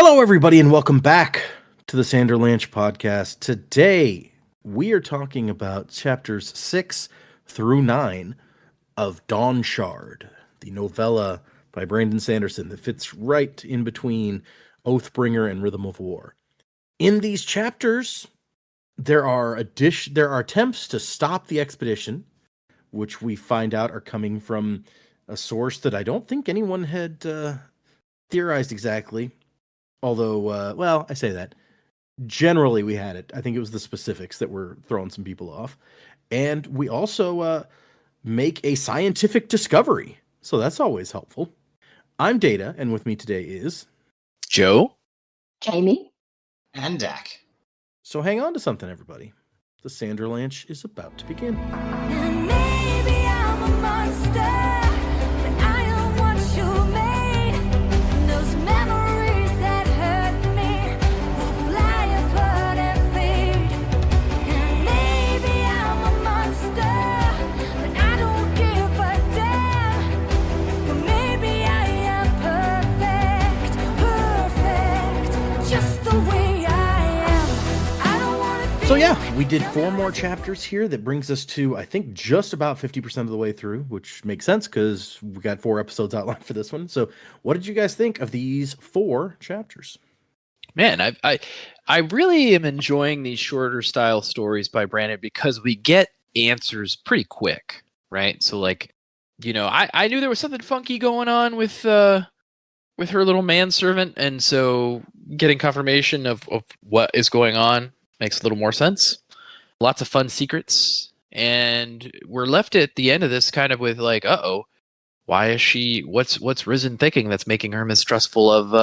Hello, everybody, and welcome back to the Sanderlanche podcast. Today, we are talking about chapters 6 through 9 of Dawnshard, the novella by Brandon Sanderson that fits right in between Oathbringer and Rhythm of War. In these chapters, there are attempts to stop the expedition, which we find out are coming from a source that I don't think anyone had theorized exactly. Although, I say that. Generally, we had it. I think it was the specifics that were throwing some people off. And we also make a scientific discovery. So that's always helpful. I'm Data, and with me today is... Joe? Jamie? And Dak. So hang on to something, everybody. The Sanderlanche is about to begin. And maybe I'm a monster, but I am what you made. Those memories that hurt me will fly apart and fade. And maybe I'm a monster, but I don't give a damn. But maybe I am perfect, just the way I am. I don't wanna be. So yeah, we did 4 more chapters here. That brings us to, I think, just about 50% of the way through, which makes sense because we got 4 episodes outlined for this one. So what did you guys think of these 4 chapters? Man, I really am enjoying these shorter style stories by Brandon because we get answers pretty quick, right? So like, I knew there was something funky going on with her little manservant, and so getting confirmation of what is going on makes a little more sense. Lots of fun secrets, and we're left at the end of this kind of with like, why is she? What's Risen thinking that's making her mistrustful of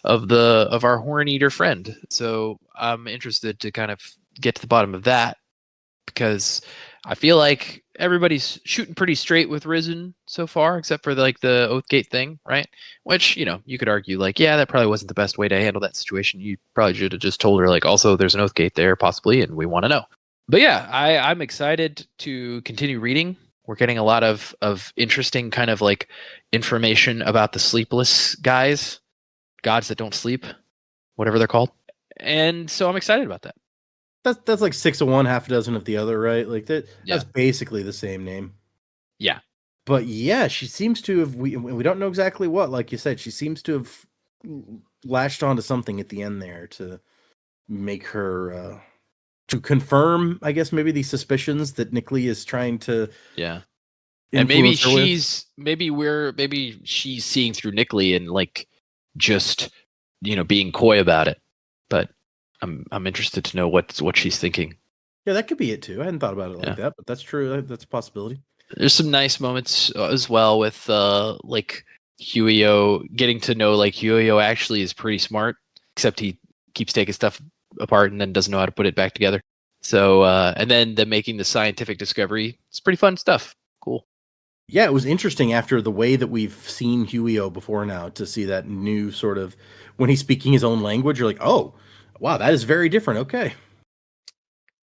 our horn eater friend? So I'm interested to kind of get to the bottom of that because I feel like everybody's shooting pretty straight with Risen so far, except for like the Oathgate thing, right? Which, you could argue like, yeah, that probably wasn't the best way to handle that situation. You probably should have just told her like, also there's an Oathgate there possibly, and we want to know. But yeah, I'm excited to continue reading. We're getting a lot of interesting kind of like information about the sleepless guys, gods that don't sleep, whatever they're called. And so I'm excited about that. That's like 6 of one, half a dozen of the other, right? Like that. Yeah. That's basically the same name. Yeah. But yeah, she seems to have. We don't know exactly what. Like you said, she seems to have latched onto something at the end there to make her to confirm, I guess, maybe these suspicions that Nickley is trying to. Yeah. And maybe influence her with. maybe she's seeing through Nickley and like just being coy about it. But I'm interested to know what she's thinking. Yeah, that could be it too. I hadn't thought about it like that, but that's true. That's a possibility. There's some nice moments as well with like Huio, getting to know like Huio actually is pretty smart, except he keeps taking stuff apart and then doesn't know how to put it back together. So and then making the scientific discovery, it's pretty fun stuff. Cool. Yeah, it was interesting after the way that we've seen Huio before now to see that new sort of when he's speaking his own language. You're like, oh, wow, that is very different. Okay.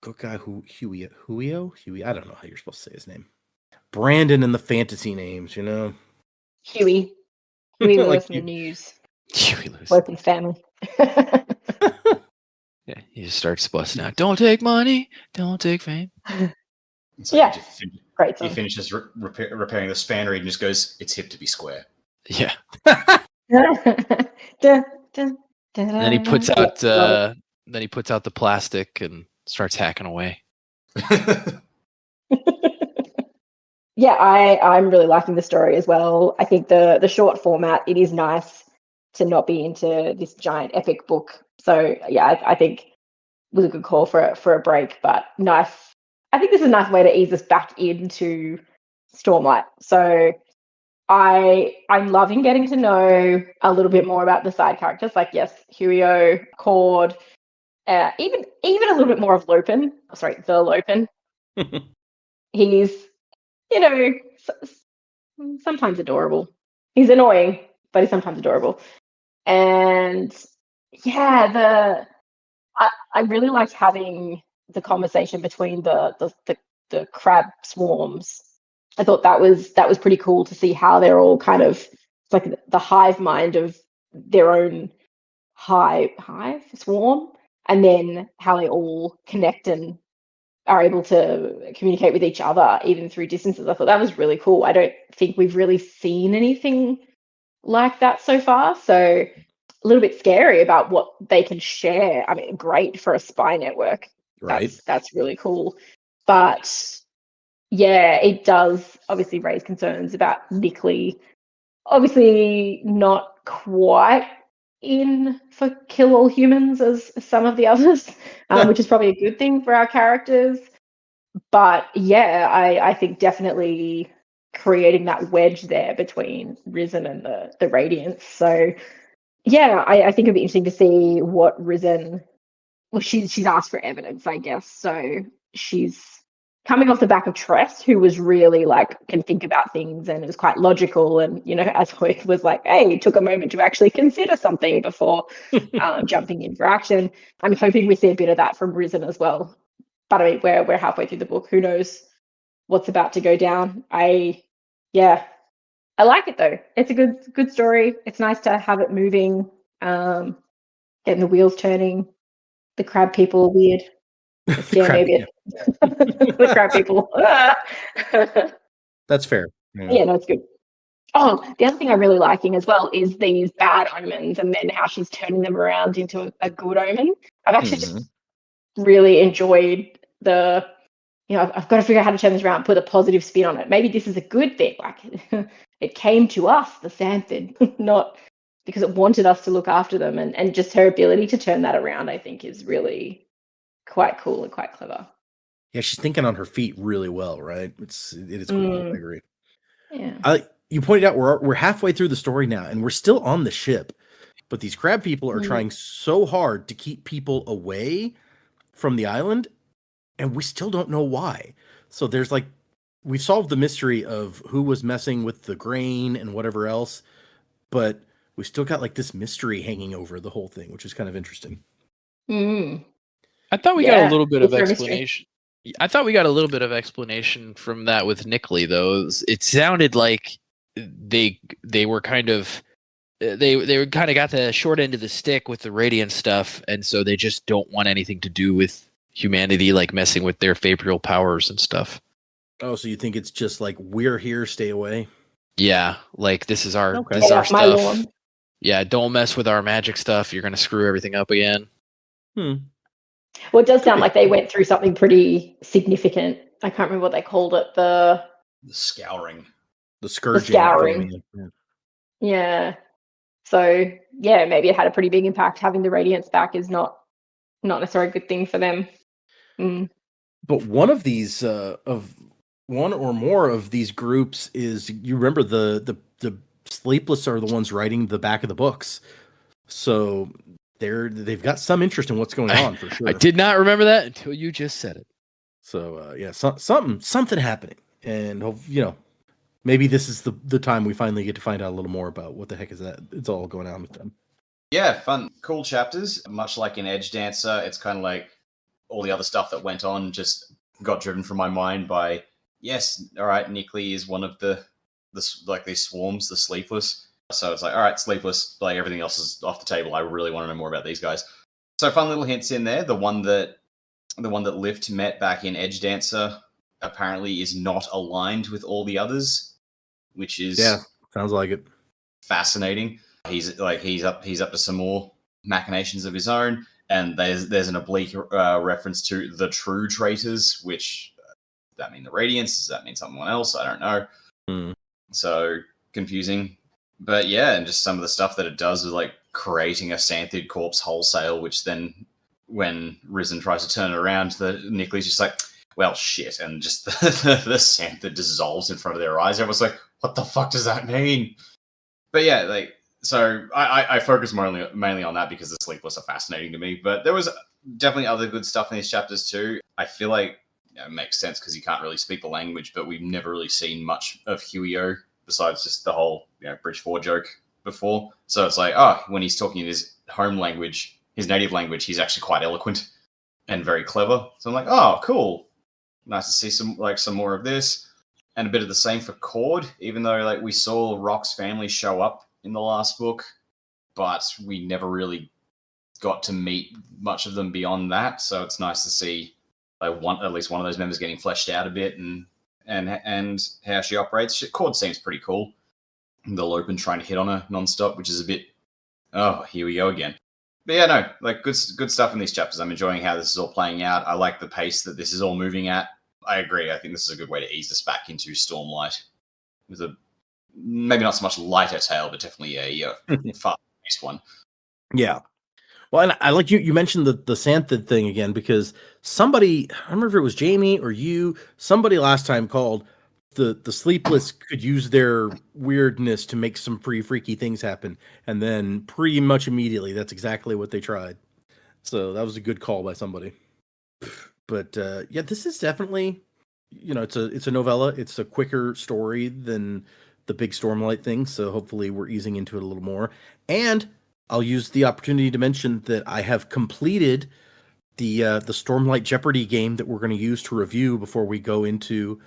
Good guy, Huio? I don't know how you're supposed to say his name. Brandon and the fantasy names, Huey. Huey Like Lewis in you. the news. Huey Lewis. Working family. Yeah, he just starts busting out. Don't take money, don't take fame. So Yeah. Great He song. finishes repairing the spanner and just goes, "It's hip to be square." Yeah. Dun, dun, And then he puts dun. out Yeah, the plastic and starts hacking away. yeah, I'm really liking the story as well. I think the short format, it is nice to not be into this giant epic book. So yeah, I think it was a good call for a break, but nice. I think this is a nice way to ease us back into Stormlight. So I'm loving getting to know a little bit more about the side characters, like yes, Huio, Cord, even a little bit more of Lopin. Sorry, the Lopin. He's sometimes adorable. He's annoying, but he's sometimes adorable. And yeah, I really liked having the conversation between the crab swarms. I thought that was pretty cool to see how they're all kind of like the hive mind of their own hive swarm, and then how they all connect and are able to communicate with each other even through distances. I thought that was really cool. I don't think we've really seen anything like that so far, so a little bit scary about what they can share. I mean, great for a spy network. Right. That's really cool. But yeah, it does obviously raise concerns about Nickley. Obviously not quite in for kill all humans as some of the others, which is probably a good thing for our characters. But yeah, I think definitely creating that wedge there between Risen and the Radiance. So yeah, I think it'd be interesting to see what Risen. Well, she's asked for evidence, I guess. So she's coming off the back of Tress, who was really like can think about things and is quite logical. And as Hoyt was like, hey, took a moment to actually consider something before jumping in for action. I'm hoping we see a bit of that from Risen as well. But I mean, we're halfway through the book. Who knows what's about to go down? I like it though. It's a good story. It's nice to have it moving, getting the wheels turning. The crab people are weird. The crab- maybe the crab people. That's fair. Yeah, no, it's good. Oh, the other thing I'm really liking as well is these bad omens and then how she's turning them around into a good omen. I've actually just really enjoyed I've got to figure out how to turn this around, put a positive spin on it. Maybe this is a good thing. Like it came to us, the Santhed, not because it wanted us to look after them. And just her ability to turn that around, I think, is really quite cool and quite clever. Yeah, she's thinking on her feet really well, right? It is cool. I agree. Yeah. You pointed out we're halfway through the story now, and we're still on the ship, but these crab people are trying so hard to keep people away from the island, and we still don't know why. So there's we've solved the mystery of who was messing with the grain and whatever else, but we still got this mystery hanging over the whole thing, which is kind of interesting. I thought we got a little bit of explanation. I thought we got a little bit of explanation from that with Nickley, though. It sounded like they were kind of they kind of got the short end of the stick with the Radiant stuff, and so they just don't want anything to do with humanity, like messing with their fabrial powers and stuff. Oh, so you think it's just we're here, stay away? Yeah, this is our this is our my stuff. lawn. Yeah, don't mess with our magic stuff. You're gonna screw everything up again. Well, it does sound like they went through something pretty significant. I can't remember what they called it. The scouring. The scourging. The scouring. Yeah. So, yeah, maybe it had a pretty big impact. Having the Radiance back is not necessarily a good thing for them. But one of these, of one or more of these groups is, you remember the Sleepless are the ones writing the back of the books. So they've got some interest in what's going on for sure. I did not remember that until you just said it. So something happening, and maybe this is the time we finally get to find out a little more about what the heck is that. It's all going on with them. Yeah, fun, cool chapters. Much like in Edge Dancer, it's kind of like all the other stuff that went on just got driven from my mind by yes, all right, Nickley is one of the these swarms, the Sleepless. So it's all right, Sleepless, everything else is off the table. I really want to know more about these guys. So fun little hints in there. The one that Lift met back in Edge Dancer apparently is not aligned with all the others, which is sounds like it. Fascinating. He's up to some more machinations of his own, and there's an oblique reference to the true traitors, which does that mean the Radiance? Does that mean someone else? I don't know. So confusing. But yeah, and just some of the stuff that it does with creating a Santhed corpse wholesale, which then when Risen tries to turn it around, the Nickley's just well, shit, and just the Santhed dissolves in front of their eyes. Everyone's like, what the fuck does that mean? But yeah, so I focus mainly on that because the Sleepless are fascinating to me. But there was definitely other good stuff in these chapters too. I feel like it makes sense because he can't really speak the language, but we've never really seen much of Huio besides just the whole Bridge 4 joke before. So it's when he's talking in his home language, his native language, he's actually quite eloquent and very clever. So I'm like, oh, cool. Nice to see some more of this. And a bit of the same for Cord, even though we saw Rock's family show up in the last book, but we never really got to meet much of them beyond that. So it's nice to see at least one of those members getting fleshed out a bit and how she operates. Cord seems pretty cool. The Lopen trying to hit on her nonstop, which is a bit, oh, here we go again. But yeah, no, like good stuff in these chapters. I'm enjoying how this is all playing out. I like the pace that this is all moving at. I agree. I think this is a good way to ease us back into Stormlight with a maybe not so much lighter tale, but definitely a fast-paced one. Yeah. Well, and I like you mentioned the Xanthid thing again, because somebody, I don't remember if it was Jamie or you, somebody last time called the Sleepless could use their weirdness to make some pretty freaky things happen. And then pretty much immediately, that's exactly what they tried. So that was a good call by somebody. But yeah, this is definitely, it's a novella. It's a quicker story than the big Stormlight thing. So hopefully we're easing into it a little more. And I'll use the opportunity to mention that I have completed the Stormlight Jeopardy game that we're going to use to review before we go into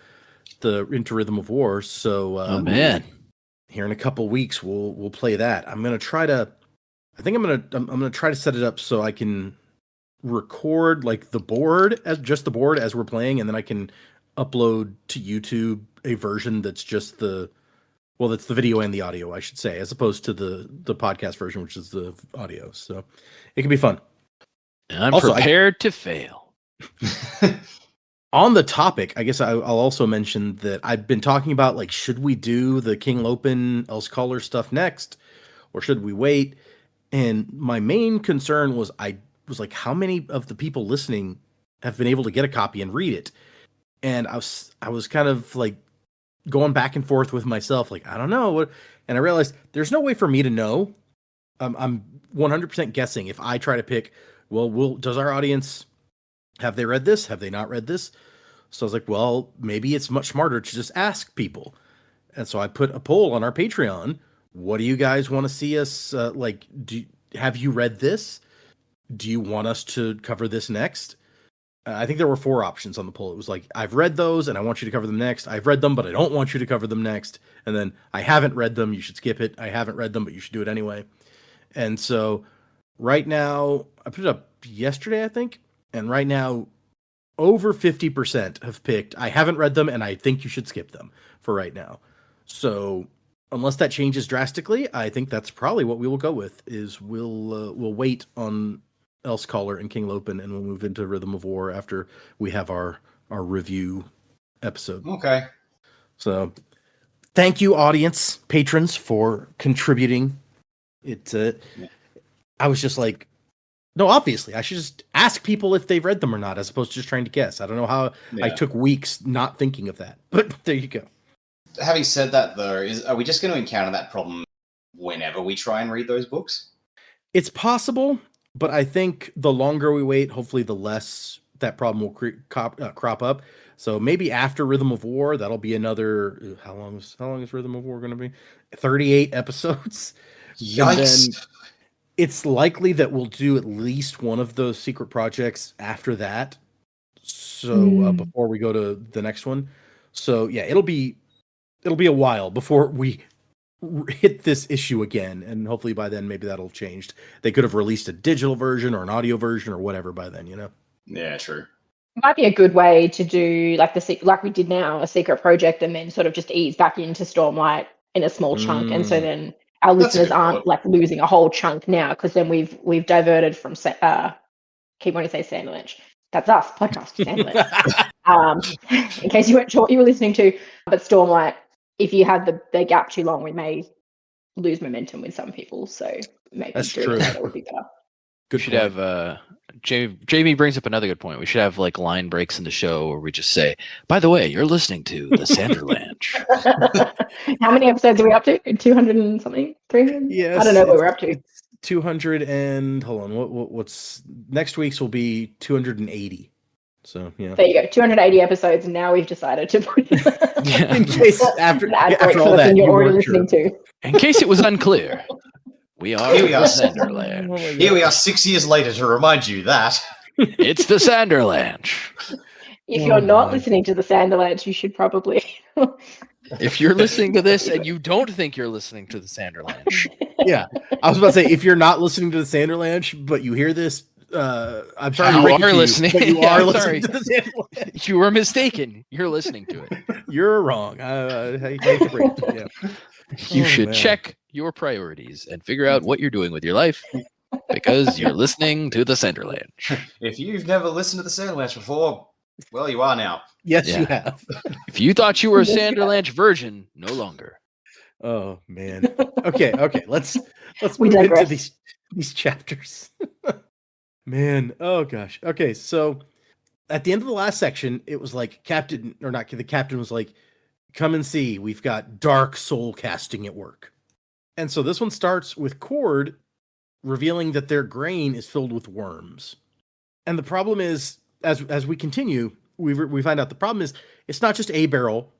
Rhythm of War. So oh man, here in a couple weeks we'll play that. I'm gonna try to try to set it up so I can record like the board as we're playing, and then I can upload to YouTube a version that's just that's the video and the audio, I should say, as opposed to the podcast version, which is the audio. So it can be fun. I'm also prepared to fail. On the topic, I guess I'll also mention that I've been talking about, like, should we do the King Lopen Elscaller stuff next, or should we wait? And my main concern was how many of the people listening have been able to get a copy and read it? And I was kind of like going back and forth with myself, like, I don't know what. And I realized there's no way for me to know. I'm 100% guessing if I try to pick. Well, does our audience, have they read this? Have they not read this? So I was like, well, maybe it's much smarter to just ask people. And so I put a poll on our Patreon. What do you guys want to see us, have you read this? Do you want us to cover this next? I think there were 4 options on the poll. It was like, I've read those and I want you to cover them next. I've read them, but I don't want you to cover them next. And then I haven't read them. You should skip it. I haven't read them, but you should do it anyway. And so right now, I put it up yesterday, I think. And right now, over 50% have picked, I haven't read them and I think you should skip them for right now. So unless that changes drastically, I think that's probably what we will go with, is we'll wait on Elscaller and King Lopen, and we'll move into Rhythm of War after we have our review episode. Okay. So thank you, audience, patrons, for contributing. I was just like, no, obviously, I should just ask people if they've read them or not, as opposed to just trying to guess. I don't know how I took weeks not thinking of that, but there you go. Having said that, though, are we just going to encounter that problem whenever we try and read those books? It's possible, but I think the longer we wait, hopefully the less that problem will crop up. So maybe after Rhythm of War, that'll be another. How long is Rhythm of War going to be? 38 episodes. Yikes. It's likely that we'll do at least one of those secret projects after that. So before we go to the next one. So yeah, it'll be a while before we hit this issue again. And hopefully by then, maybe that'll have changed. They could have released a digital version or an audio version or whatever by then, Yeah, true. Might be a good way to do like we did now, a secret project, and then sort of just ease back into Stormlight in a small chunk. And so then our listeners aren't like losing a whole chunk now, because then we've diverted from keep wanting to say Sanderlanche. That's us, podcast Sanderlanche. In case you weren't sure what you were listening to, but Stormlight, if you have the gap too long, we may lose momentum with some people. So maybe that's true. That would be better. We should have Jamie brings up another good point. We should have like line breaks in the show where we just say, by the way, you're listening to the Sanderlanche. How many episodes are we up to? 200 and something? 300? Yes. I don't know what we're up to. 200 and hold on. What's next week's will be 280. So yeah. There you go. 280 episodes, and now we've decided to put in case after all that that you're already listening to. In case it was unclear. We are the Sanderlanche. Here we are 6 years later to remind you that. It's the Sanderlanche. If you're not listening to the Sanderlanche, you should probably If you're listening to this and you don't think you're listening to the Sanderlanche, Yeah, I was about to say, if you're not listening to the Sanderlanche, but you hear this, I'm sorry to You break it are to listening. but you Yeah, are I'm listening sorry. to the Sanderlanche. you were mistaken. You're listening to it. You're wrong. I hate to break it to you. You Oh, should man. check your priorities and figure out what you're doing with your life because you're listening to the Sanderlanche. If you've never listened to the Sandwich before, well, you are now. Yes, you Yeah. have. If you thought you were a Sanderlanche virgin, no longer. Oh man. Okay. Let's We move into digress. these chapters. Man. Oh gosh. Okay. So at the end of the last section, it was like the captain was like, "Come and see. We've got dark soul casting at work." And so this one starts with Cord revealing that their grain is filled with worms. And the problem is, as we continue, we find out the problem is it's not just a barrel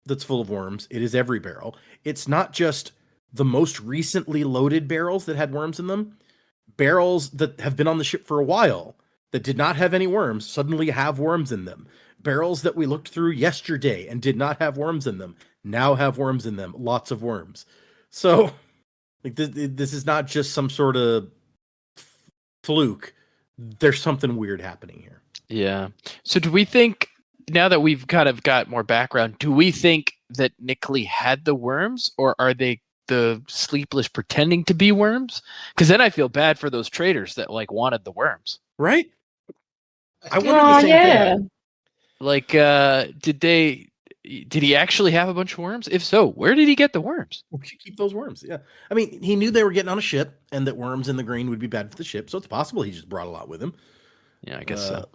that's full of worms. It is every barrel. It's not just the most recently loaded barrels that had worms in them. Barrels that have been on the ship for a while that did not have any worms suddenly have worms in them. Barrels that we looked through yesterday and did not have worms in them now have worms in them. Lots of worms. So, like this is not just some sort of fluke. There's something weird happening here. Yeah. So do we think, now that we've kind of got more background, do we think that Nickley had the worms, or are they the Sleepless pretending to be worms? Because then I feel bad for those traders that like wanted the worms. Right? I wonder Oh, the same yeah. thing. Like, did he actually have a bunch of worms? If so, where did he get the worms? We should keep those worms. Yeah. I mean, he knew they were getting on a ship and that worms in the grain would be bad for the ship. So it's possible he just brought a lot with him. Yeah, I guess so.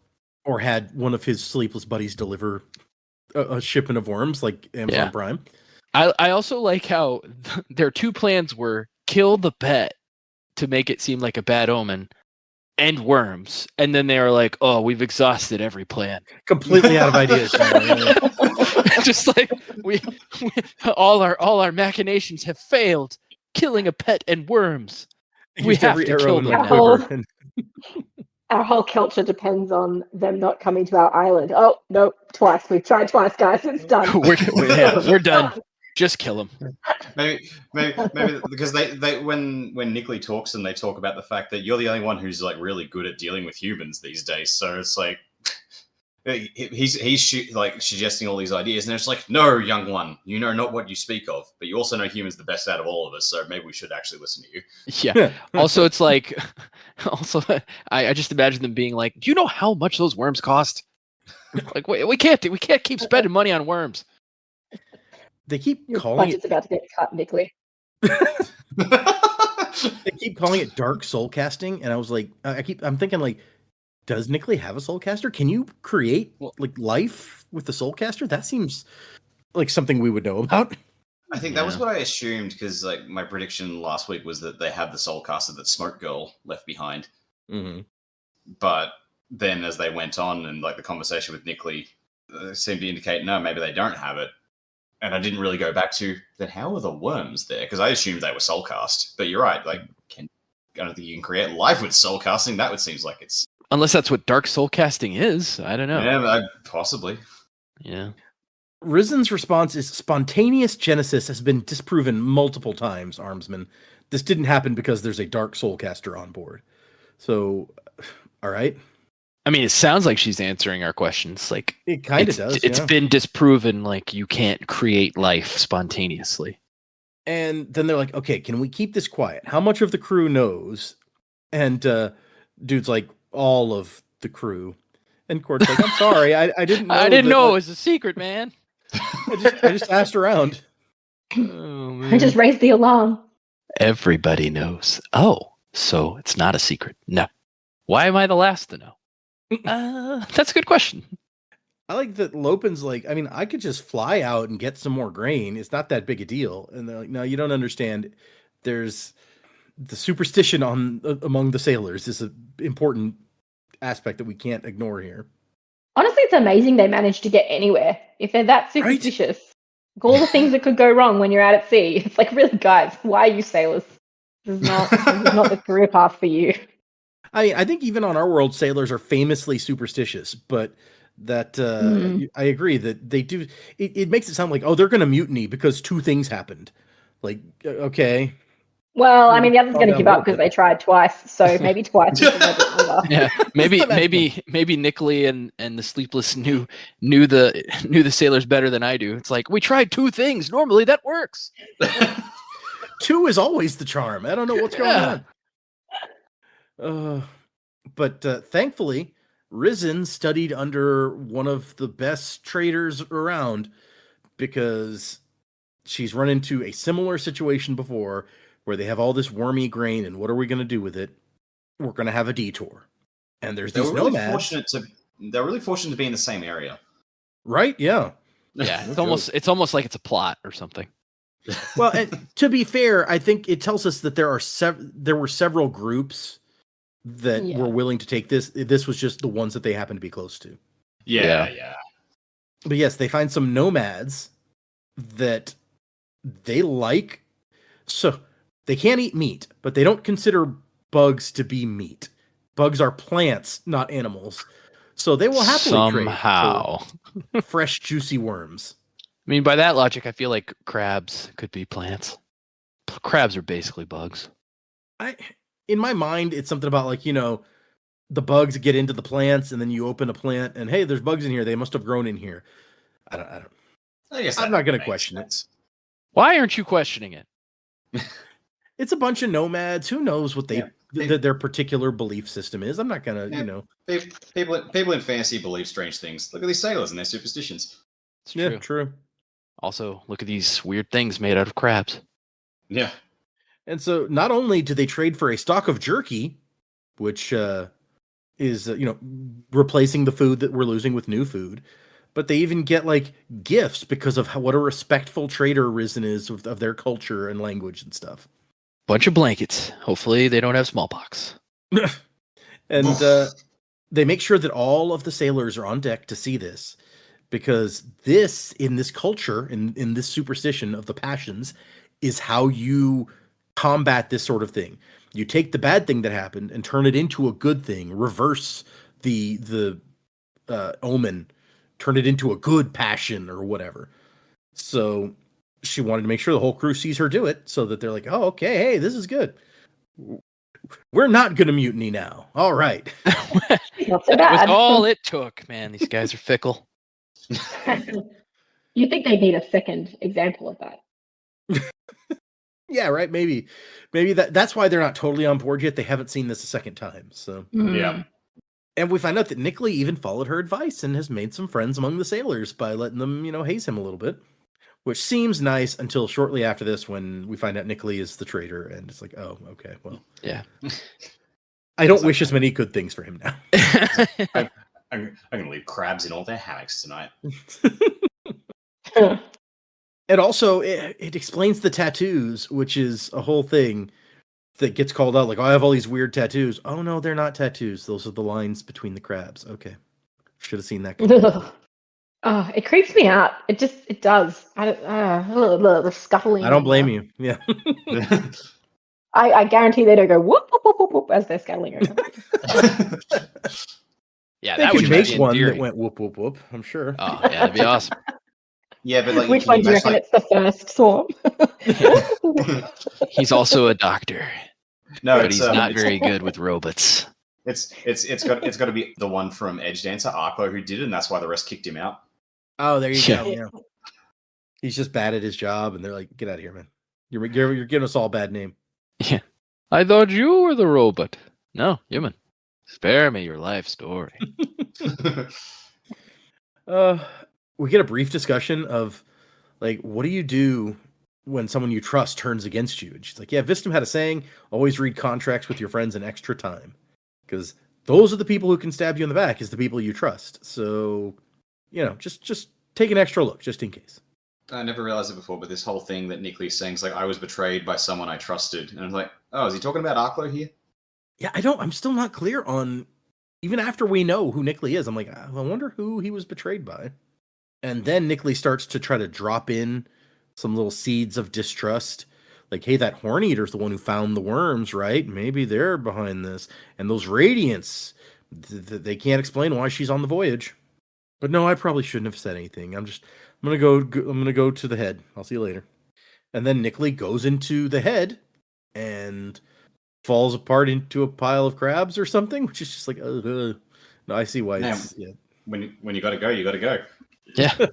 Or had one of his sleepless buddies deliver a shipment of worms like Amazon Yeah. Prime. I also like how their two plans were kill the pet to make it seem like a bad omen and worms. And then they were like, oh, we've exhausted every plan. Completely out of ideas. Just like we all our machinations have failed. Killing a pet and worms. We Used have every to arrow kill in them my now. quiver. And Our whole culture depends on them not coming to our island. Oh, no, twice. We've tried twice, guys. It's done. we're done. Just kill him. Maybe because they when Nickley talks and they talk about the fact that you're the only one who's like really good at dealing with humans these days. So it's like he's like suggesting all these ideas, and it's like, no, young one, you know not what you speak of, but you also know humans the best out of all of us. So maybe we should actually listen to you. Yeah. Also, it's like, I just imagine them being like, do you know how much those worms cost? Like, we can't keep spending money on worms. they keep Your calling budget's about to get cut, Nickley. they keep calling it dark soul casting, and I was like, I'm thinking like, does Nickley have a soul caster? Can you create like life with the soul caster? That seems like something we would know about. I think that was Yeah. what I assumed, because like my prediction last week was that they have the soul caster that Smoke Girl left behind. Mm-hmm. But then as they went on and like the conversation with Nickley seemed to indicate, no, maybe they don't have it. And I didn't really go back to, then how are the worms there? Because I assumed they were soul cast. But you're right, like, I don't think you can create life with soul casting. That would seem like it's... Unless that's what dark soul casting is. I don't know. Yeah, possibly. Yeah. Rizen's response is spontaneous genesis has been disproven multiple times, Armsman. This didn't happen because there's a dark soul caster on board. So, all right. I mean, it sounds like she's answering our questions. Like, It kind of does. It's yeah. been disproven. Like, you can't create life spontaneously. And then they're like, okay, can we keep this quiet? How much of the crew knows? And dude's like, all of the crew. And Cord's like, I'm sorry, I didn't know. I didn't that, know it like, was a secret, man. I just asked around. Oh, I just raised the alarm. Everybody knows. Oh, so it's not a secret. No. Why am I the last to know? That's a good question. I like that Lopin's like, I mean, I could just fly out and get some more grain. It's not that big a deal. And they're like, no, you don't understand. There's the superstition among the sailors is an important aspect that we can't ignore here. Honestly, it's amazing they managed to get anywhere. If they're that superstitious, like, all the things that could go wrong when you're out at sea. It's like, really, guys, why are you sailors? This is not the career path for you. I think even on our world, sailors are famously superstitious, but that I agree that they do. It makes it sound like, oh, they're going to mutiny because two things happened. Like, okay. Well, I mean, the other's Calm going to down give a up little because bit. they tried twice, so maybe twice is a little bit longer. Yeah, maybe It's the maybe Nickley and the Sleepless knew the sailors better than I do. It's like, we tried two things. Normally that works. Two is always the charm. I don't know what's Yeah. going on. But thankfully, Risen studied under one of the best traders around, because she's run into a similar situation before where they have all this wormy grain, and what are we going to do with it? We're going to have a detour. And there's They these were really nomads. they're really fortunate to be in the same area. Right? Yeah. Yeah, it's almost like it's a plot or something. Well, and to be fair, I think it tells us that there were several groups that Yeah. were willing to take this. This was just the ones that they happened to be close to. Yeah. But yes, they find some nomads that they like. So they can't eat meat, but they don't consider bugs to be meat. Bugs are plants, not animals. So they will happily Somehow. trade for fresh, juicy worms. I mean, by that logic, I feel like crabs could be plants. Crabs are basically bugs. In my mind, it's something about like, the bugs get into the plants, and then you open a plant, and hey, there's bugs in here. They must have grown in here. I don't. I guess I'm that not going to makes question sense. Why aren't you questioning it? It's a bunch of nomads. Who knows what their particular belief system is? I'm not gonna, People in fantasy believe strange things. Look at these sailors and their superstitions. It's true. true. Also, look at these weird things made out of crabs. Yeah. And so, not only do they trade for a stock of jerky, which is replacing the food that we're losing with new food, but they even get like gifts because of what a respectful trader Risen is of their culture and language and stuff. Bunch of blankets. Hopefully, they don't have smallpox. And they make sure that all of the sailors are on deck to see this, because in this culture, in this superstition of the passions, is how you combat this sort of thing. You take the bad thing that happened and turn it into a good thing, reverse the omen, turn it into a good passion or whatever. So she wanted to make sure the whole crew sees her do it, so that they're like, oh, okay, hey, this is good. We're not going to mutiny now. All right. Not so That was bad. all it took. Man, these guys are fickle. You think they need a second example of that? Yeah, right. Maybe that's why they're not totally on board yet. They haven't seen this a second time. So Yeah. and we find out that Nickley even followed her advice and has made some friends among the sailors by letting them, haze him a little bit, which seems nice until shortly after this, when we find out Nickley is the traitor, and it's like, oh, okay, well, Yeah. I don't wish as many good things for him now. I'm going to leave crabs in all their hammocks tonight. And also, it explains the tattoos, which is a whole thing that gets called out. Like, oh, I have all these weird tattoos. Oh, no, they're not tattoos. Those are the lines between the crabs. Okay. Should have seen that. Oh, it creeps me out. It does. The scuffling. I don't blame you. Yeah. I guarantee they don't go whoop whoop whoop whoop whoop as they're scuttling over. Yeah, They that could would make be one that endearing. went whoop, whoop, whoop. I'm sure. Oh, yeah, that'd be awesome. Yeah, but like, Which can one do you reckon imagine, it's the first swarm? He's also a doctor, no, but it's he's not it's, very good with robots. it's got to be the one from Edge Dancer, Arco, who did it, and that's why the rest kicked him out. Oh, there you Yeah. go. Yeah. He's just bad at his job, and they're like, get out of here, man. You're giving us all a bad name. Yeah. I thought you were the robot. No, human. Spare me your life story. We get a brief discussion of, like, what do you do when someone you trust turns against you? And she's like, yeah, Vistum had a saying, always read contracts with your friends in extra time. Because those are the people who can stab you in the back, is the people you trust. So, just take an extra look, just in case. I never realized it before, but this whole thing that Nickley's saying is like, I was betrayed by someone I trusted. And I'm like, oh, is he talking about Arco here? Yeah, I'm still not clear on, even after we know who Nickley is, I'm like, I wonder who he was betrayed by. And then Nickley starts to try to drop in some little seeds of distrust. Like, hey, that Horn Eater's the one who found the worms, right? Maybe they're behind this. And those Radiants, they can't explain why she's on the voyage. But no, I probably shouldn't have said anything. I'm gonna go to the head. I'll see you later. And then Nickley goes into the head and falls apart into a pile of crabs or something, which is just like, no, I see why Man, it's, yeah. When you gotta go, you gotta go. Yeah.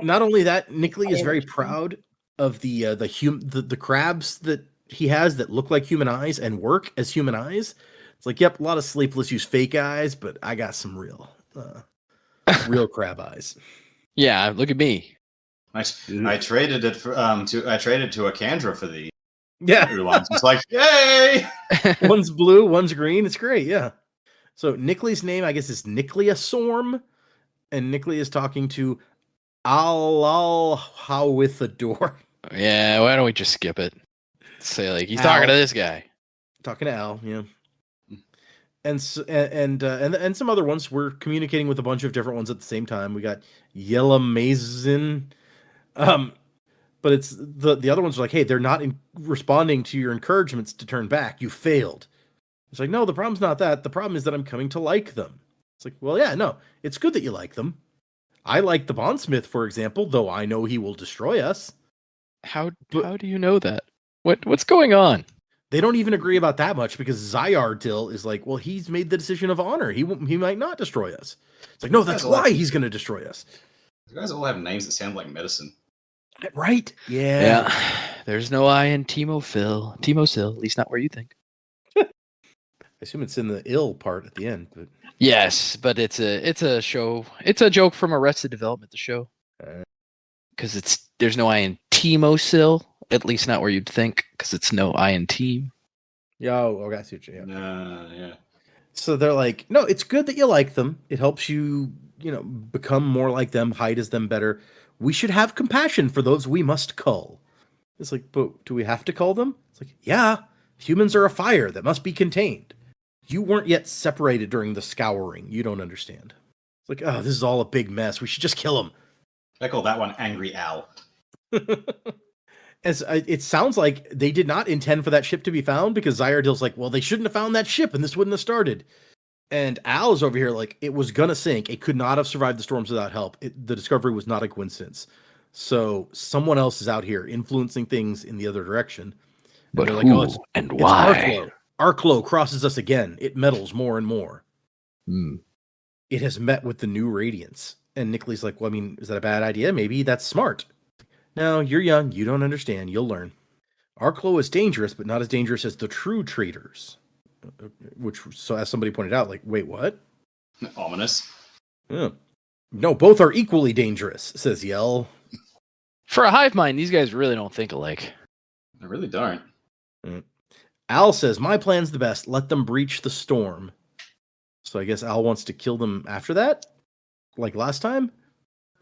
Not only that, Nickley is very proud of the crabs that he has that look like human eyes and work as human eyes. It's like, yep, a lot of sleepless use fake eyes, but I got some real crab eyes. Yeah, look at me. I traded it for I traded to a Kandra for the Yeah, Ulans. It's like, yay! one's blue, one's green. It's great. Yeah. So Nickley's name, I guess, is Nicklea and Nickley is talking to Al how with the door. Yeah, why don't we just skip it? Say like he's talking to this guy. Talking to Al, yeah. And some other ones. We're communicating with a bunch of different ones at the same time. We got Yella Mazin, but it's the other ones are like, hey, they're not responding to your encouragements to turn back. You failed. It's like, no, the problem's not that. The problem is that I'm coming to like them. It's like, well, yeah, no, it's good that you like them. I like the bondsmith, for example, though I know he will destroy us. How do you know that? What's going on? They don't even agree about that much because Zyardil is like, well, he's made the decision of honor. He might not destroy us. It's like, no, that's why he's going to destroy us. You guys all have names that sound like medicine. Right? Yeah. There's no I in Timo Sil, at least not where you think. I assume it's in the ill part at the end, but Yes, but it's a show. It's a joke from Arrested Development, the show. Because there's no I in Timo Sil, at least not where you'd think, because it's no I in team. okay, I see what you're Yeah. So they're like, no, it's good that you like them. It helps you, become more like them, hide as them better. We should have compassion for those we must cull. It's like, but do we have to cull them? It's like, yeah, humans are a fire that must be contained. You weren't yet separated during the scouring. You don't understand. It's like, oh, this is all a big mess. We should just kill them. I call that one Angry Al. As it sounds like they did not intend for that ship to be found because Zyardil's like, well, they shouldn't have found that ship and this wouldn't have started. And Al is over here like, it was going to sink. It could not have survived the storms without help. The discovery was not a coincidence. So someone else is out here influencing things in the other direction. But they're who like, and why? Arklow. Arklow crosses us again. It meddles more and more. It has met with the new radiance. And Nickley's like, well, I mean, is that a bad idea? Maybe that's smart. No, you're young. You don't understand. You'll learn. Arklow is dangerous, but not as dangerous as the true traitors. Which, so as somebody pointed out, like, wait, what? Ominous. Yeah. No, both are equally dangerous, says Yell. For a hive mind, these guys really don't think alike. I really don't. Al says, my plan's the best. Let them breach the storm. So I guess Al wants to kill them after that? Like last time?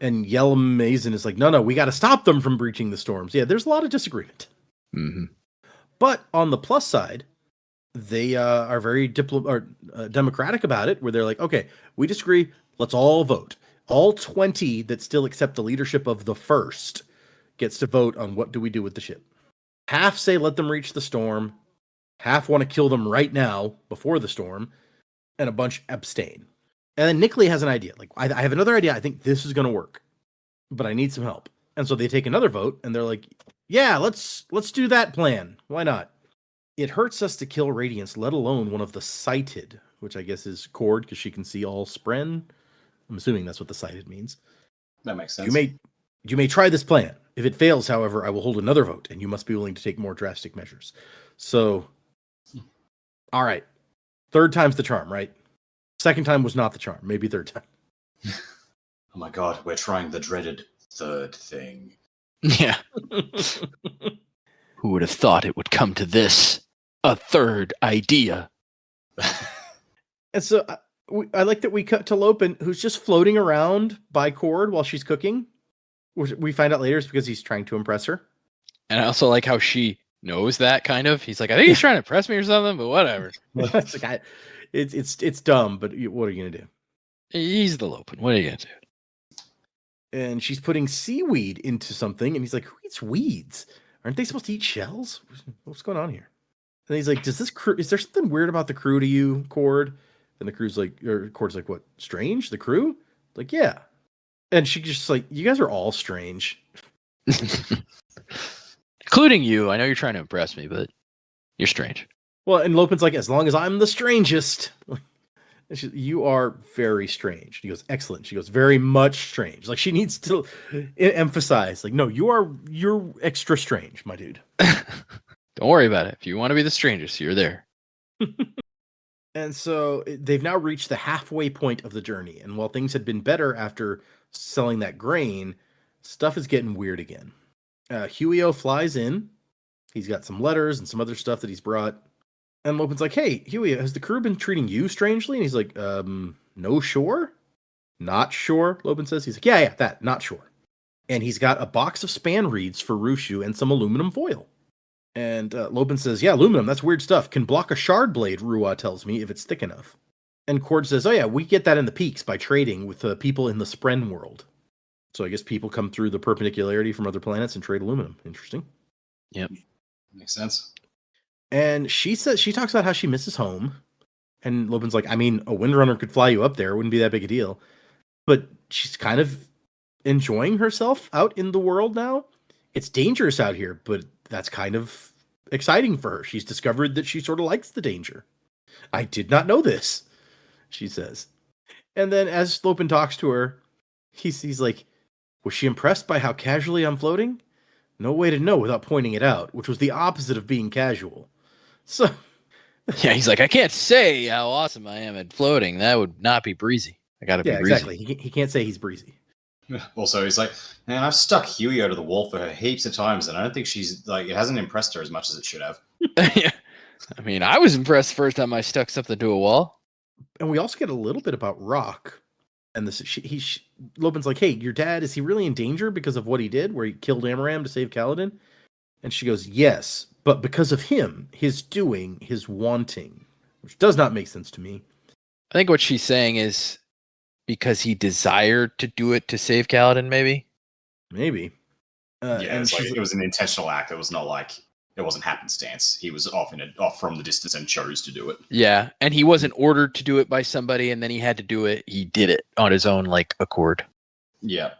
And Yell Mazin is like, no, we got to stop them from breaching the storms. Yeah, there's a lot of disagreement. Mm-hmm. But on the plus side, they are very democratic about it, where they're like, okay, we disagree. Let's all vote. All 20 that still accept the leadership of the first gets to vote on what do we do with the ship. Half say let them reach the storm. Half want to kill them right now before the storm. And a bunch abstain. And then Nickley has an idea. Like, I have another idea. I think this is going to work. But I need some help. And so they take another vote. And they're like, yeah, let's do that plan. Why not? It hurts us to kill Radiance, let alone one of the sighted. Which I guess is Cord, because she can see all Spren. I'm assuming that's what the sighted means. That makes sense. You may try this plan. If it fails, however, I will hold another vote. And you must be willing to take more drastic measures. So, all right. Third time's the charm, right? Second time was not the charm. Maybe third time. Oh my god, we're trying the dreaded third thing. Yeah. Who would have thought it would come to this? A third idea. And so I like that we cut to Lopin, who's just floating around by Cord while she's cooking. Which we find out later is because he's trying to impress her. And I also like how she knows that, kind of. He's like, I think he's trying to impress me or something, but whatever. It's like, it's dumb, but what are you going to do? He's the Lopin. What are you going to do? And she's putting seaweed into something, and he's like, who eats weeds? Aren't they supposed to eat shells? What's going on here? And he's like, is there something weird about the crew to you, Cord? And the crew's like, or Cord's like, what? Strange? The crew? Like, yeah. And she just like, you guys are all strange. Including you. I know you're trying to impress me, but you're strange. Well, and Lopin's like, as long as I'm the strangest. You are very strange. He goes, excellent. She goes, very much strange. Like, she needs to emphasize, like, no, you're extra strange, my dude. Don't worry about it. If you want to be the strangest, you're there. And so they've now reached the halfway point of the journey. And while things had been better after selling that grain, stuff is getting weird again. Huio flies in. He's got some letters and some other stuff that he's brought. And Lopin's like, hey, Huio, has the crew been treating you strangely? And he's like, no, sure. Not sure, Lopin says. He's like, yeah, that, not sure. And he's got a box of span reeds for Rushu and some aluminum foil. And Lopin says, yeah, aluminum, that's weird stuff. Can block a shard blade, Ruwa tells me, if it's thick enough. And Cord says, oh yeah, we get that in the peaks by trading with people in the Spren world. So I guess people come through the perpendicularity from other planets and trade aluminum. Interesting. Yep. Makes sense. And she talks about how she misses home. And Lopin's like, I mean, a Windrunner could fly you up there. It wouldn't be that big a deal. But she's kind of enjoying herself out in the world now. It's dangerous out here, but that's kind of exciting for her. She's discovered that she sort of likes the danger. I did not know this, she says. And then as Lopin talks to her, he's like, was she impressed by how casually I'm floating? No way to know without pointing it out, which was the opposite of being casual. So, yeah, he's like, I can't say how awesome I am at floating. That would not be breezy. I gotta be breezy. Exactly. He can't say he's breezy. Also, he's like, man, I've stuck Huio to the wall for her heaps of times, and I don't think she's like, it hasn't impressed her as much as it should have. Yeah. I mean, I was impressed the first time I stuck something to a wall. And we also get a little bit about Rock. And Lopin's like, hey, your dad, is he really in danger because of what he did, where he killed Amaram to save Kaladin? And she goes, yes, but because of him, his doing, his wanting, which does not make sense to me. I think what she's saying is because he desired to do it to save Kaladin, maybe? Maybe. Yeah, and it's like, it was an intentional act. It was not like, it wasn't happenstance. He was off from the distance and chose to do it. Yeah, and he wasn't ordered to do it by somebody, and then he had to do it. He did it on his own, like, accord. Yeah.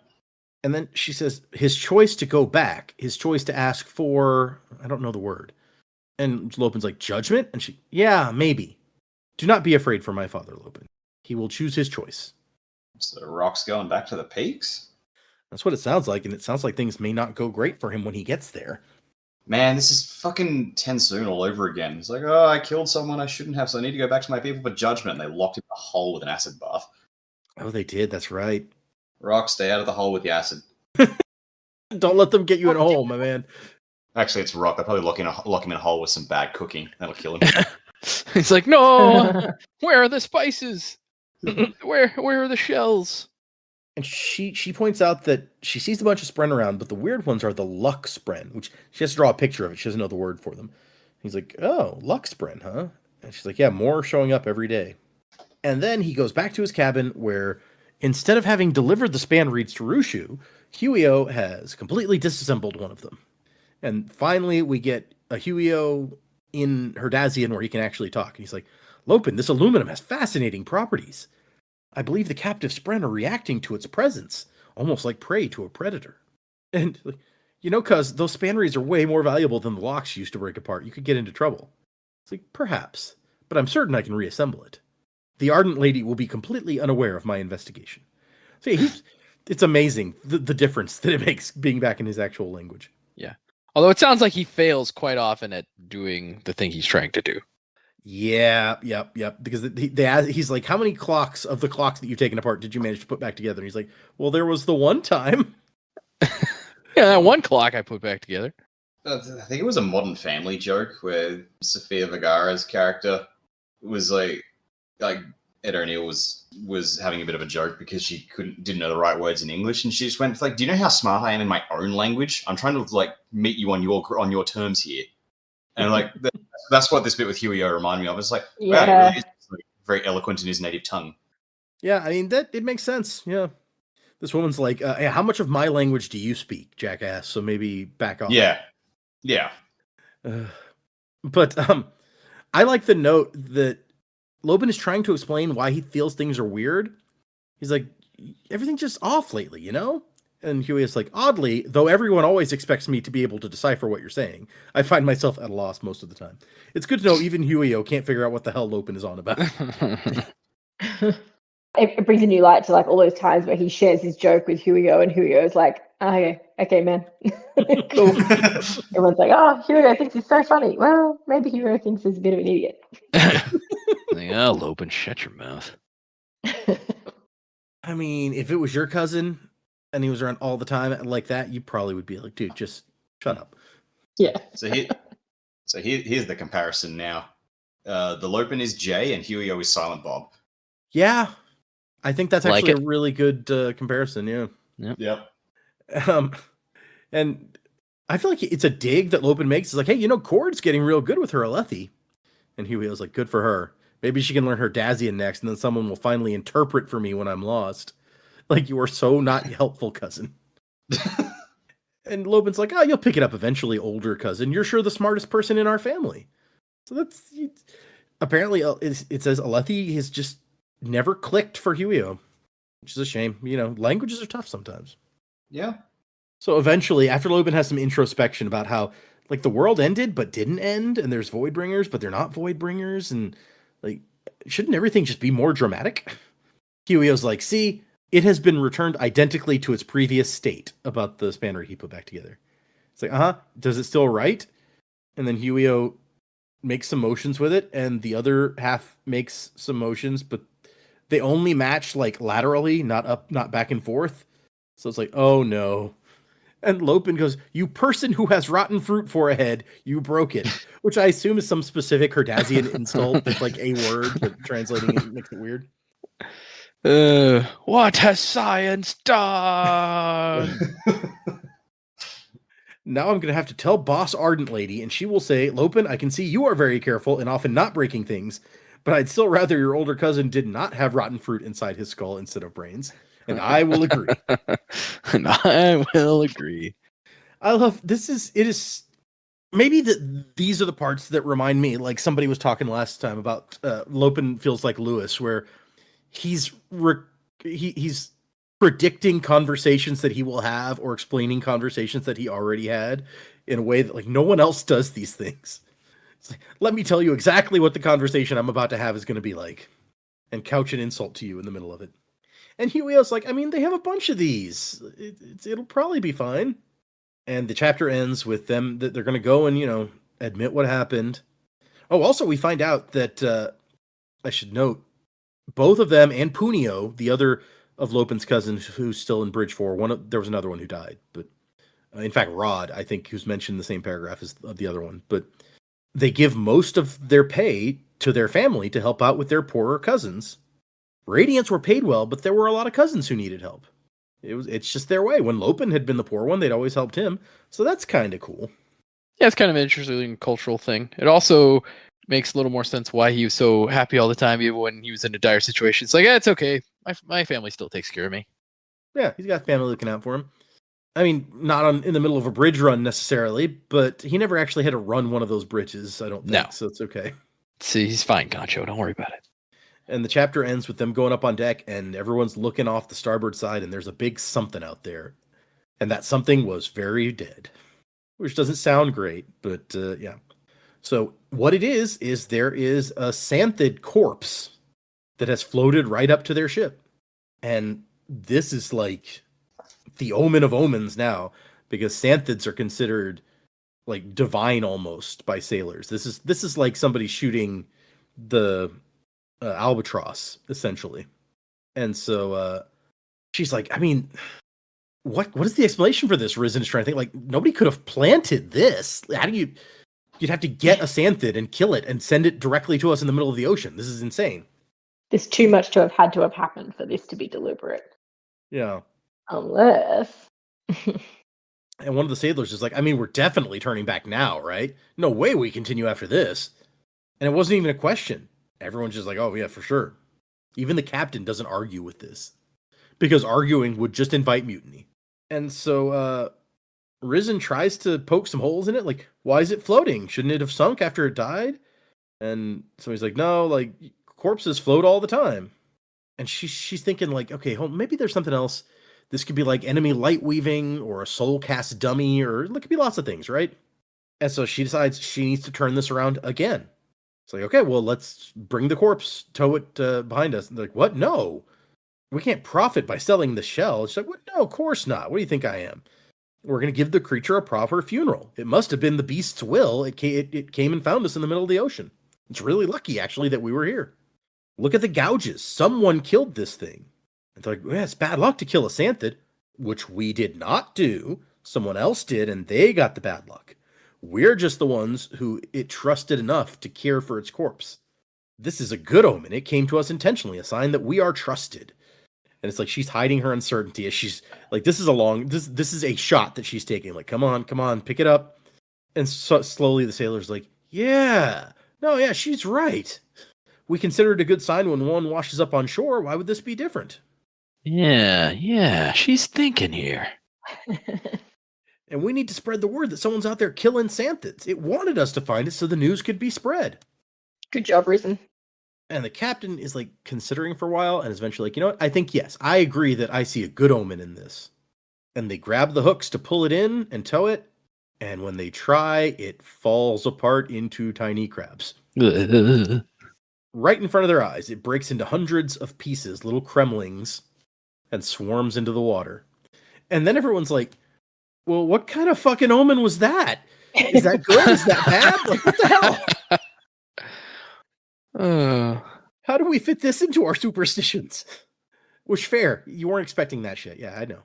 And then she says, his choice to go back, his choice to ask for, I don't know the word. And Lopin's like, judgment? And she, yeah, maybe. Do not be afraid for my father, Lopin. He will choose his choice. So Rock's going back to the peaks? That's what it sounds like, and it sounds like things may not go great for him when he gets there. Man, this is fucking Tensoon all over again. It's like, oh, I killed someone I shouldn't have, so I need to go back to my people for judgment. And they locked him in a hole with an acid bath. Oh, they did. That's right. Rock, stay out of the hole with the acid. Don't let them get you in a hole, my man. Actually, it's Rock. They'll probably lock him in a hole with some bad cooking. That'll kill him. He's like, no, where are the spices? Where are the shells? And she points out that she sees a bunch of Spren around, but the weird ones are the Luck Spren, which she has to draw a picture of it. She doesn't know the word for them. He's like, oh, Luck Spren, huh? And she's like, yeah, more showing up every day. And then he goes back to his cabin where instead of having delivered the span reeds to Rushu, Huio has completely disassembled one of them. And finally, we get a Huio in Herdazian where he can actually talk. And he's like, Lopin, this aluminum has fascinating properties. I believe the captive Spren are reacting to its presence, almost like prey to a predator. And, cuz those span reeds are way more valuable than the locks you used to break apart. You could get into trouble. It's like, perhaps, but I'm certain I can reassemble it. The Ardent Lady will be completely unaware of my investigation. So yeah, it's amazing the difference that it makes being back in his actual language. Yeah. Although it sounds like he fails quite often at doing the thing he's trying to do. Yeah, yep. Because he's like, how many clocks of the clocks that you've taken apart did you manage to put back together? And he's like, well, there was the one time. Yeah, that one clock I put back together. I think it was a Modern Family joke where Sofia Vergara's character was like Ed O'Neill was having a bit of a joke because she didn't know the right words in English, and she just went like, do you know how smart I am in my own language? I'm trying to like meet you on your terms here. And like that's what this bit with Huio reminded me of. It's like, wow, he really is like, very eloquent in his native tongue. Yeah, I mean it makes sense. Yeah, this woman's like, hey, how much of my language do you speak, jackass? So maybe back off. Yeah. But I like the note that Lobin is trying to explain why he feels things are weird. He's like, everything's just off lately, you know? And Huey is like, oddly, though everyone always expects me to be able to decipher what you're saying, I find myself at a loss most of the time. It's good to know even Huey can't figure out what the hell Lopin is on about. It brings a new light to like all those times where he shares his joke with Hugo, and Hugo's like, okay, man. Cool. Everyone's like, oh, Hugo thinks he's so funny. Well, maybe Hugo thinks he's a bit of an idiot. Like, oh, Lopin, shut your mouth. I mean, if it was your cousin and he was around all the time like that, you probably would be like, dude, just shut up. Yeah. So here's the comparison now. The Lopin is Jay and Huey is Silent Bob. Yeah. I think that's Like actually a really good comparison, yeah. Yep. And I feel like it's a dig that Lopin makes. It's like, hey, you know, Cord's getting real good with her Alethi. And Huey was like, good for her. Maybe she can learn her Dazian next, and then someone will finally interpret for me when I'm lost. Like, you are so not helpful, cousin. And Lopin's like, oh, you'll pick it up eventually, older cousin. You're sure the smartest person in our family. So that's... Apparently, it says Alethi has just never clicked for Huey, which is a shame. You know, languages are tough sometimes. Yeah. So eventually, after Lopin has some introspection about how, like, the world ended but didn't end, and there's Voidbringers, but they're not Voidbringers, and, like, shouldn't everything just be more dramatic? Huio's like, see, it has been returned identically to its previous state about the spanner he put back together. It's like, does it still write? And then Huio makes some motions with it, and the other half makes some motions, but they only match, like, laterally, not up, not back and forth. So it's like, oh no. And Lopin goes, you person who has rotten fruit for a head, you broke it. Which I assume is some specific Herdazian insult that's like a word, but translating it makes it weird. What has science done? Now I'm going to have to tell Boss Ardent Lady, and she will say, Lopin, I can see you are very careful and often not breaking things, but I'd still rather your older cousin did not have rotten fruit inside his skull instead of brains. And I will agree. And I will agree. I love it is maybe these are the parts that remind me, like somebody was talking last time about Lopin feels like Lewis, where he's predicting conversations that he will have or explaining conversations that he already had in a way that, like, no one else does these things. It's like, let me tell you exactly what the conversation I'm about to have is going to be like, and couch an insult to you in the middle of it. And Huio's like, I mean, they have a bunch of these. It'll probably be fine. And the chapter ends with them that they're going to go and, you know, admit what happened. Oh, also, we find out that, I should note, both of them and Punio, the other of Lopin's cousins who's still in Bridge 4, there was another one who died. But in fact, Rod, I think, who's mentioned in the same paragraph as the other one. But they give most of their pay to their family to help out with their poorer cousins. Radiants were paid well, but there were a lot of cousins who needed help. It's just their way. When Lopin had been the poor one, they'd always helped him. So that's kind of cool. Yeah, it's kind of an interesting cultural thing. It also makes a little more sense why he was so happy all the time, even when he was in a dire situation. It's like, it's okay. My family still takes care of me. Yeah, he's got family looking out for him. I mean, not in the middle of a bridge run necessarily, but he never actually had to run one of those bridges, I don't think. No. So it's okay. See, he's fine, Gancho. Don't worry about it. And the chapter ends with them going up on deck, and everyone's looking off the starboard side, and there's a big something out there. And that something was very dead. Which doesn't sound great, but yeah. So what it is there is a Xanthid corpse that has floated right up to their ship. And this is like the omen of omens now, because Xanthids are considered like divine almost by sailors. This is like somebody shooting the albatross, essentially. And so she's like, I mean, what is the explanation for this? Risen is trying to think, like, nobody could have planted this. How do you'd have to get a Xanthid and kill it and send it directly to us in the middle of the ocean. This is insane. There's too much to have had to have happened for this to be deliberate. Yeah. Unless. And one of the sailors is like, I mean, we're definitely turning back now, right? No way we continue after this. And it wasn't even a question. Everyone's just like, oh, yeah, for sure. Even the captain doesn't argue with this, because arguing would just invite mutiny. And so Risen tries to poke some holes in it. Like, why is it floating? Shouldn't it have sunk after it died? And so he's like, no, like, corpses float all the time. And she's thinking like, okay, maybe there's something else. This could be like enemy light weaving or a soul cast dummy, or it could be lots of things, right? And so she decides she needs to turn this around again. It's like, okay, well, let's bring the corpse, tow it behind us. And they're like, what? No, we can't profit by selling the shell. She's like, what? No, of course not. What do you think I am? We're going to give the creature a proper funeral. It must have been the beast's will. It came and found us in the middle of the ocean. It's really lucky, actually, that we were here. Look at the gouges. Someone killed this thing. It's like, yeah, it's bad luck to kill a Xanthid, which we did not do. Someone else did, and they got the bad luck. We're just the ones who it trusted enough to care for its corpse. This is a good omen. It came to us intentionally, a sign that we are trusted. And it's like she's hiding her uncertainty as she's like, this is a shot that she's taking. Like, come on, pick it up. And so slowly the sailor's like, yeah, she's right. We consider it a good sign when one washes up on shore. Why would this be different? Yeah, she's thinking here. And we need to spread the word that someone's out there killing Xanthids. It wanted us to find it so the news could be spread. Good job, Risen. And the captain is like considering for a while and is eventually like, you know what? I think, yes, I agree that I see a good omen in this. And they grab the hooks to pull it in and tow it. And when they try, it falls apart into tiny crabs. Right in front of their eyes, it breaks into hundreds of pieces, little kremlings, and swarms into the water. And then everyone's like, well, what kind of fucking omen was that? Is that good? Is that bad? Like, what the hell? How do we fit this into our superstitions? Which, fair. You weren't expecting that shit. Yeah, I know.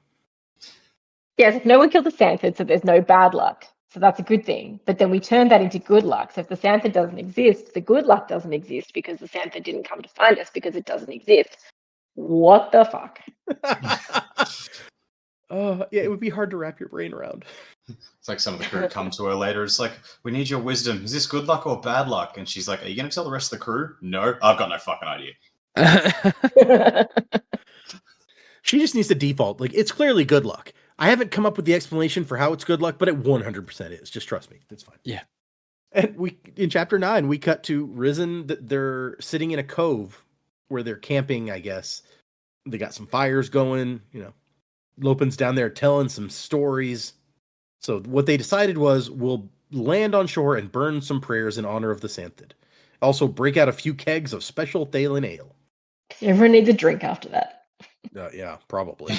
Yes, if no one killed the Xanthid, so there's no bad luck. So that's a good thing. But then we turn that into good luck. So if the Xanthid doesn't exist, the good luck doesn't exist because the Xanthid didn't come to find us because it doesn't exist. What the fuck? Yeah, it would be hard to wrap your brain around. It's like some of the crew come to her later. It's like, we need your wisdom. Is this good luck or bad luck? And she's like, are you going to tell the rest of the crew? No, I've got no fucking idea. She just needs to default. Like, it's clearly good luck. I haven't come up with the explanation for how it's good luck, but it 100% is. Just trust me. It's fine. Yeah. And in chapter 9, we cut to Risen. They're sitting in a cove where they're camping, I guess. They got some fires going, Lopin's down there telling some stories. So what they decided was, we'll land on shore and burn some prayers in honor of the Xanthid. Also break out a few kegs of special Thalen ale. Everyone needs a drink after that. Yeah, probably.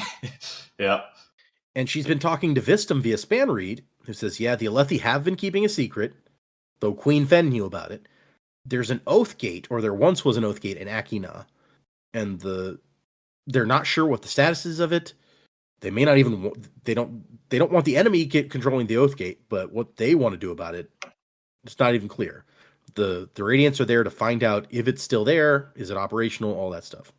Yeah. And she's been talking to Vistum via Spanreed, who says, yeah, the Alethi have been keeping a secret, though Queen Fen knew about it. There's an oath gate, or there once was an oath gate in Akina, and they're not sure what the status is of it. They may not even they don't want the enemy controlling the oath gate, but what they want to do about it, it's not even clear. The Radiants are there to find out if it's still there, is it operational, all that stuff.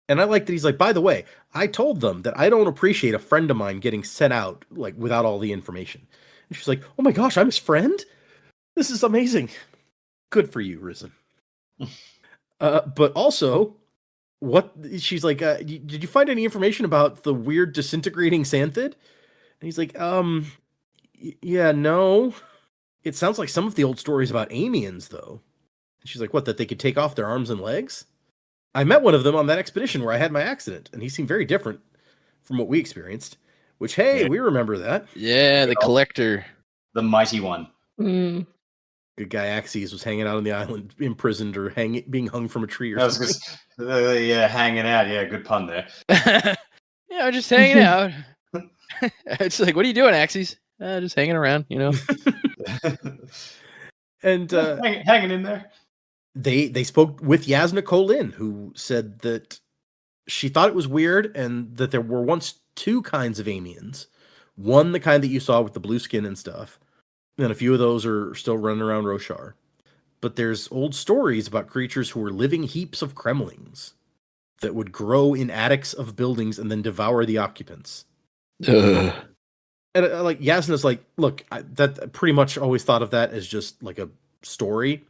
And I like that he's like, by the way, I told them that I don't appreciate a friend of mine getting sent out like without all the information. And she's like, oh my gosh, I'm his friend? This is amazing. Good for you, Risen. But also, she's like, did you find any information about the weird disintegrating Xanthid? And he's like, yeah, no. It sounds like some of the old stories about Amiens, though. And she's like, what, that they could take off their arms and legs? I met one of them on that expedition where I had my accident, and he seemed very different from what we experienced. Which, hey, we remember that. Yeah, the collector. The mighty one. Mm. Good guy Axes was hanging out on the island, imprisoned or being hung from a tree or something. Yeah, hanging out. Yeah, good pun there. Yeah, just hanging out. It's like, what are you doing, Axes? Just hanging around, And hanging in there. They spoke with Yasna Kolin, who said that she thought it was weird and that there were once two kinds of Amiens. One, the kind that you saw with the blue skin and stuff. And a few of those are still running around Roshar. But there's old stories about creatures who were living heaps of kremlings that would grow in attics of buildings and then devour the occupants. And like Yasna's like, look, that pretty much always thought of that as just like a story.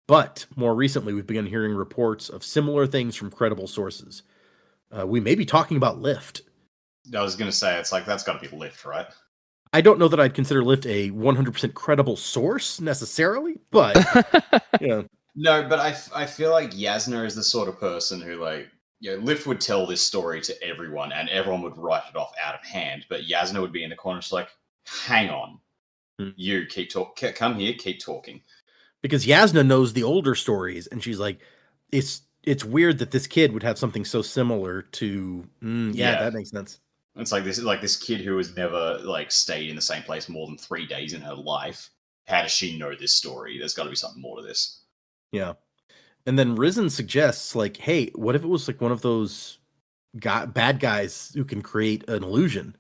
But more recently, we've begun hearing reports of similar things from credible sources. We may be talking about Lift. I was going to say, it's like, that's got to be Lift, right? I don't know that I'd consider Lift a 100% credible source necessarily, but No, but I feel like Yasna is the sort of person who, like, Lift would tell this story to everyone and everyone would write it off out of hand. But Yasna would be in the corner, just like, hang on. You keep talking. Come here, keep talking. Because Yasna knows the older stories, and she's like, it's weird that this kid would have something so similar to. Yeah, that makes sense. It's like this kid who has never like stayed in the same place more than 3 days in her life. How does she know this story? There's got to be something more to this. Yeah, and then Risen suggests, like, hey, what if it was like one of those bad guys who can create an illusion?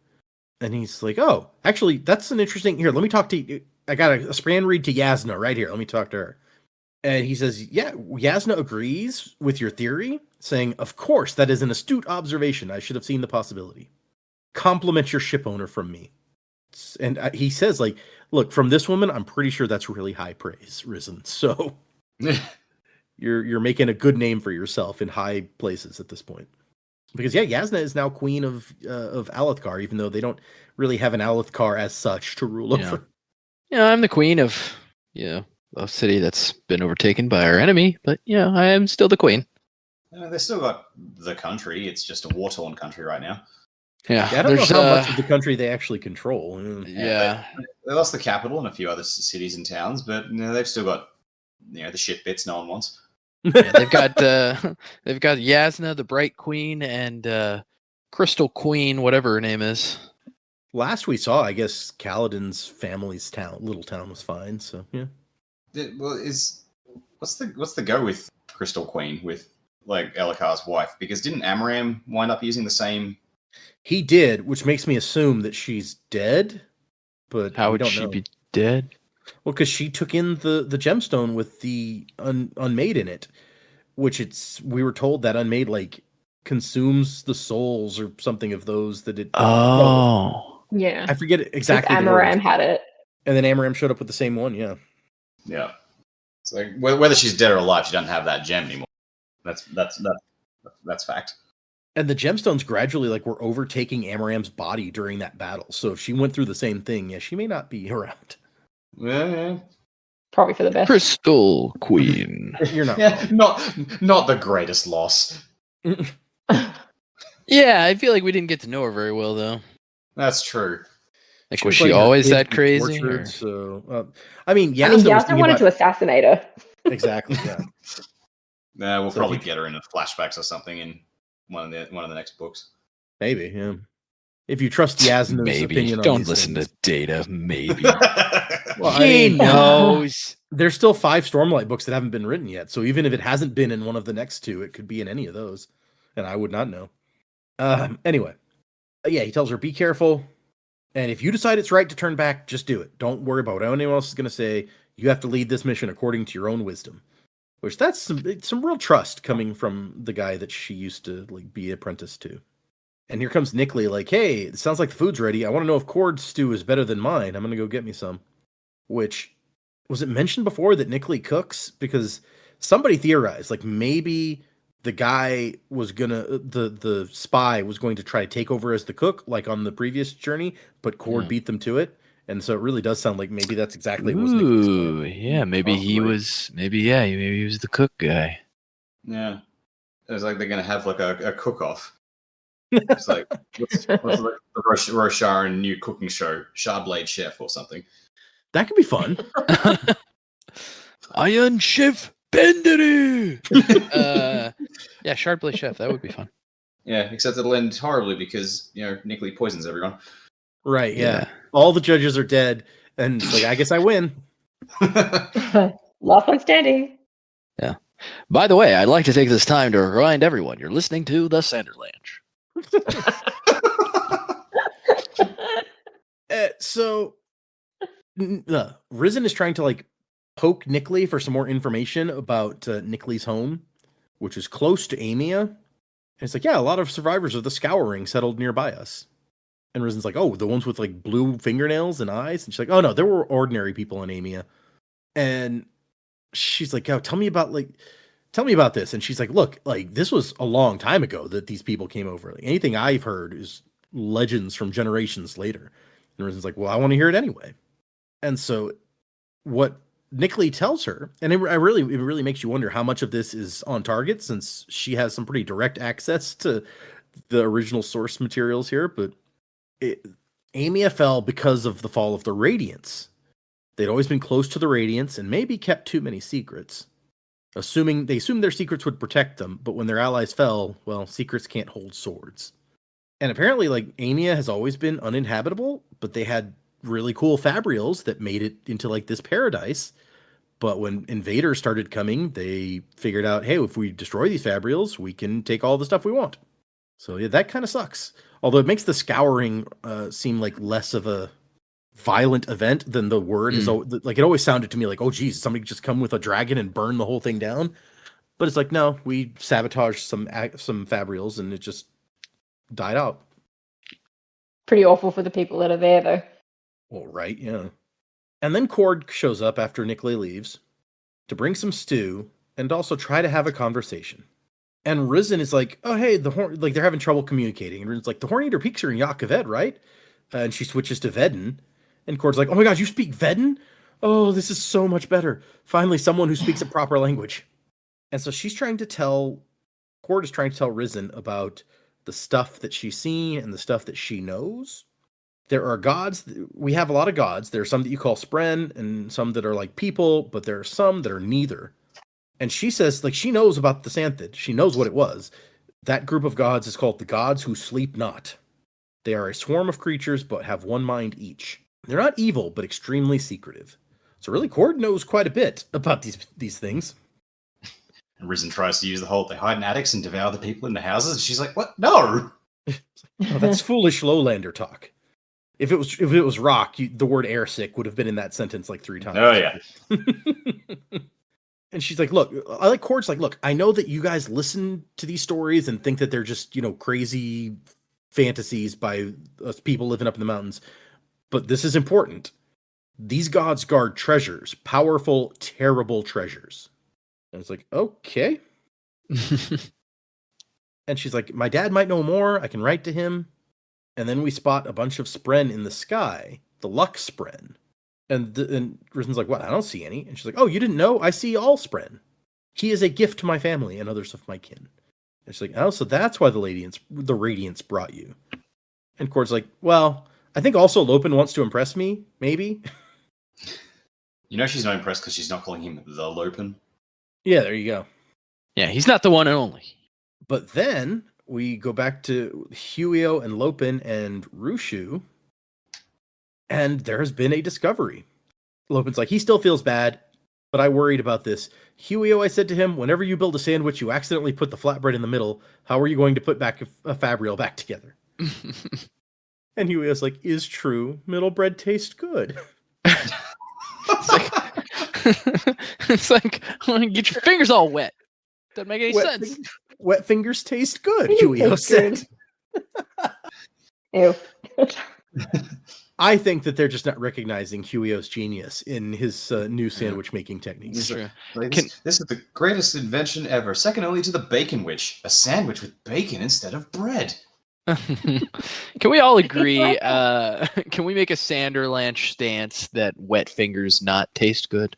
And he's like, oh, actually, that's an interesting. Here, let me talk to you. I got a span read to Yasna right here. Let me talk to her. And he says, yeah, Yasna agrees with your theory, saying, of course, that is an astute observation. I should have seen the possibility. Compliment your ship owner from me. And he says, like, look, from this woman, I'm pretty sure that's really high praise, Risen. So you're making a good name for yourself in high places at this point. Because, yeah, Yasna is now queen of Alethkar, even though they don't really have an Alethkar as such to rule over. Yeah, I'm the queen of, a city that's been overtaken by our enemy, but, I am still the queen. They still got the country. It's just a war-torn country right now. Yeah, I don't know how much of the country they actually control. Yeah. They lost the capital and a few other cities and towns, but they've still got the shit bits no one wants. Yeah, they've got Yasna, the Bright Queen, and Crystal Queen, whatever her name is. Last we saw, I guess Kaladin's family's little town was fine. So yeah. Well, what's the go with Crystal Queen with like Elhakar's wife? Because didn't Amaram wind up using the same? He did, which makes me assume that she's dead. But how would she be dead? Well, because she took in the gemstone with the unmade in it, which we were told that unmade like consumes the souls or something of those that it. Oh, yeah. I forget exactly. Amaram had it, and then Amaram showed up with the same one. Yeah. Yeah. It's like whether she's dead or alive, she doesn't have that gem anymore. That's fact. And the gemstones gradually were overtaking Amaram's body during that battle. So if she went through the same thing, she may not be around. Yeah. Probably for the best. Crystal Queen. You're not. Yeah, not the greatest loss. Yeah, I feel like we didn't get to know her very well, though. That's true. Like, was she always that crazy? Tortured, so, I mean, Yasna wanted to assassinate her. Exactly. Yeah. We'll probably get her in flashbacks or something in one of the next books. Maybe. Yeah. If you trust Yasna's opinion on don't listen to Data. Maybe. Well, he knows. There's still 5 Stormlight books that haven't been written yet. So even if it hasn't been in one of the next 2, it could be in any of those, and I would not know. Anyway, he tells her, be careful. And if you decide it's right to turn back, just do it. Don't worry about what anyone else is going to say. You have to lead this mission according to your own wisdom. Which that's some real trust coming from the guy that she used to be apprenticed to. And here comes Nickley hey, it sounds like the food's ready. I want to know if Cord's stew is better than mine. I'm going to go get me some. Which, was it mentioned before that Nickley cooks? Because somebody theorized, maybe the guy was gonna, the spy was going to try to take over as the cook, on the previous journey, but Cord beat them to it. And so it really does sound like maybe that's exactly what was Nickley's plan. Yeah, maybe he was the cook guy. Yeah. It was like they're gonna have a cook-off. It's like what's the Roshar and new cooking show, Shardblade Chef or something. That could be fun. Iron Chef Bendery. Yeah, Shardblade Chef. That would be fun. Yeah, except it'll end horribly because Nickley poisons everyone. Right. Yeah. All the judges are dead, and it's I guess I win. Last one standing. Yeah. By the way, I'd like to take this time to remind everyone you're listening to the Sanderlanche. So Risen is trying to poke Nickley for some more information about Nickley's home, which is close to Amia. And it's a lot of survivors of the Scouring settled nearby us. And Risen's oh, the ones with blue fingernails and eyes. And she's oh no, there were ordinary people in Amia. And she's oh, tell me about this. And she's look, this was a long time ago that these people came over. Anything I've heard is legends from generations later. And Risen's well, I want to hear it anyway. And so what Nick tells her, and it really makes you wonder how much of this is on target, since she has some pretty direct access to the original source materials here. But Amia fell because of the fall of the Radiance. They'd always been close to the Radiance and maybe kept too many secrets. They assumed their secrets would protect them, but when their allies fell, well, secrets can't hold swords. And apparently, like, Amia has always been uninhabitable, but they had really cool fabrials that made it into, like, this paradise. But when invaders started coming, they figured out, hey, if we destroy these fabrials, we can take all the stuff we want. So yeah, that kind of sucks. Although it makes the scouring seem like less of a violent event than the word is. Like, it always sounded to me like, oh geez, somebody just come with a dragon and burn the whole thing down. But it's like, no, we sabotaged some fabrials and it just died out. Pretty awful for the people that are there, though. Well, right, yeah. And then Cord shows up after Nicolay leaves to bring some stew and also try to have a conversation. And Risen is like, oh, hey, they're having trouble communicating. And Risen's like, the Horn-Eater peaks are in Yakaved, right? And she switches to Vedden. And Cord's like, oh my God, you speak Vedden? Oh, this is so much better. Finally, someone who speaks a proper language. And so Cord is trying to tell Risen about the stuff that she's seen and the stuff that she knows. There are gods. We have a lot of gods. There are some that you call Spren and some that are like people, but there are some that are neither. And she says, like, she knows about the Santhid. She knows what it was. That group of gods is called the gods who sleep not. They are a swarm of creatures, but have one mind each. They're not evil, but extremely secretive. So really, Cord knows quite a bit about these things. And Risen tries to use the whole, they hide in attics and devour the people in the houses. And she's like, what? No! Oh, that's foolish Lowlander talk. If it was Rock, the word airsick would have been in that sentence like 3 times. Oh, yeah. And she's like, look, I like Cord's like, look, I know that you guys listen to these stories and think that they're just, crazy fantasies by us people living up in the mountains. But this is important. These gods guard treasures, powerful, terrible treasures. And it's like, okay. And she's like, my dad might know more. I can write to him. And then we spot a bunch of Spren in the sky, the Lux Spren. And Risen's like, what? I don't see any. And she's like, oh, you didn't know? I see all Spren. He is a gift to my family and others of my kin. And she's like, oh, so that's why the Radiance brought you. And Cord's like, well, I think also Lopen wants to impress me, maybe. She's not impressed because she's not calling him the Lopen. Yeah, there you go. Yeah, he's not the one and only. But then we go back to Huio and Lopen and Rushu. And there has been a discovery. Lopen's like, he still feels bad, but I worried about this. Huio, I said to him, whenever you build a sandwich, you accidentally put the flatbread in the middle. How are you going to put back a fabrial back together? And Huio's like, is true. Middle bread tastes good. It's like, get your fingers all wet. Doesn't make any sense. Wet fingers taste good, Huio said. Ew. I think that they're just not recognizing Huio's genius in his new sandwich making techniques. True. This is the greatest invention ever, second only to the Bacon Witch. A sandwich with bacon instead of bread. Can we all agree? Can we make a Sanderlanche stance that wet fingers not taste good?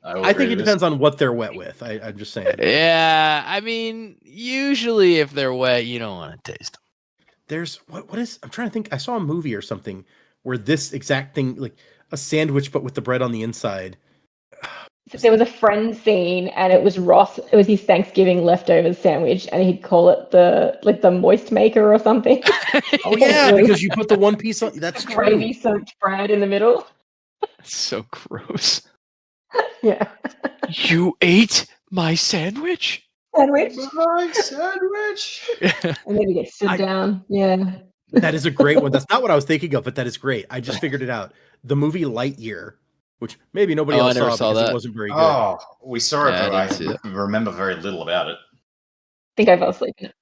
I think it depends on what they're wet with. I'm just saying. Yeah, I mean, usually if they're wet, you don't want to taste them. There's what is? I'm trying to think. I saw a movie or something where this exact thing, like a sandwich but with the bread on the inside. There was a friend scene, and it was Ross. It was his Thanksgiving leftovers sandwich, and he'd call it the moist maker or something. Oh yeah, because you put the one piece on. That's true. Gravy soaked bread in the middle. That's so gross. Yeah. You ate my sandwich? Sandwich. My sandwich. And then you get stood down. Yeah. That is a great one. That's not what I was thinking of, but that is great. I just figured it out. The movie Lightyear, which maybe nobody else saw because it wasn't very good. Oh, we saw it, Yeah, but I remember very little about it. I think I fell asleep in it.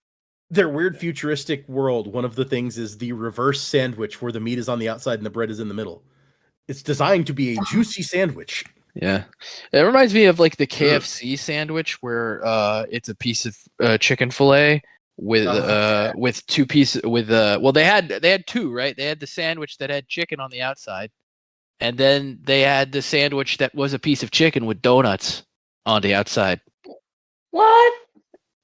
Their weird futuristic world, one of the things is the reverse sandwich where the meat is on the outside and the bread is in the middle. It's designed to be a juicy sandwich. Yeah, it reminds me of like the KFC sandwich where it's a piece of chicken fillet with 2 pieces with well they had 2, right? They had the sandwich that had chicken on the outside, And then they had the sandwich that was a piece of chicken with donuts on the outside. What?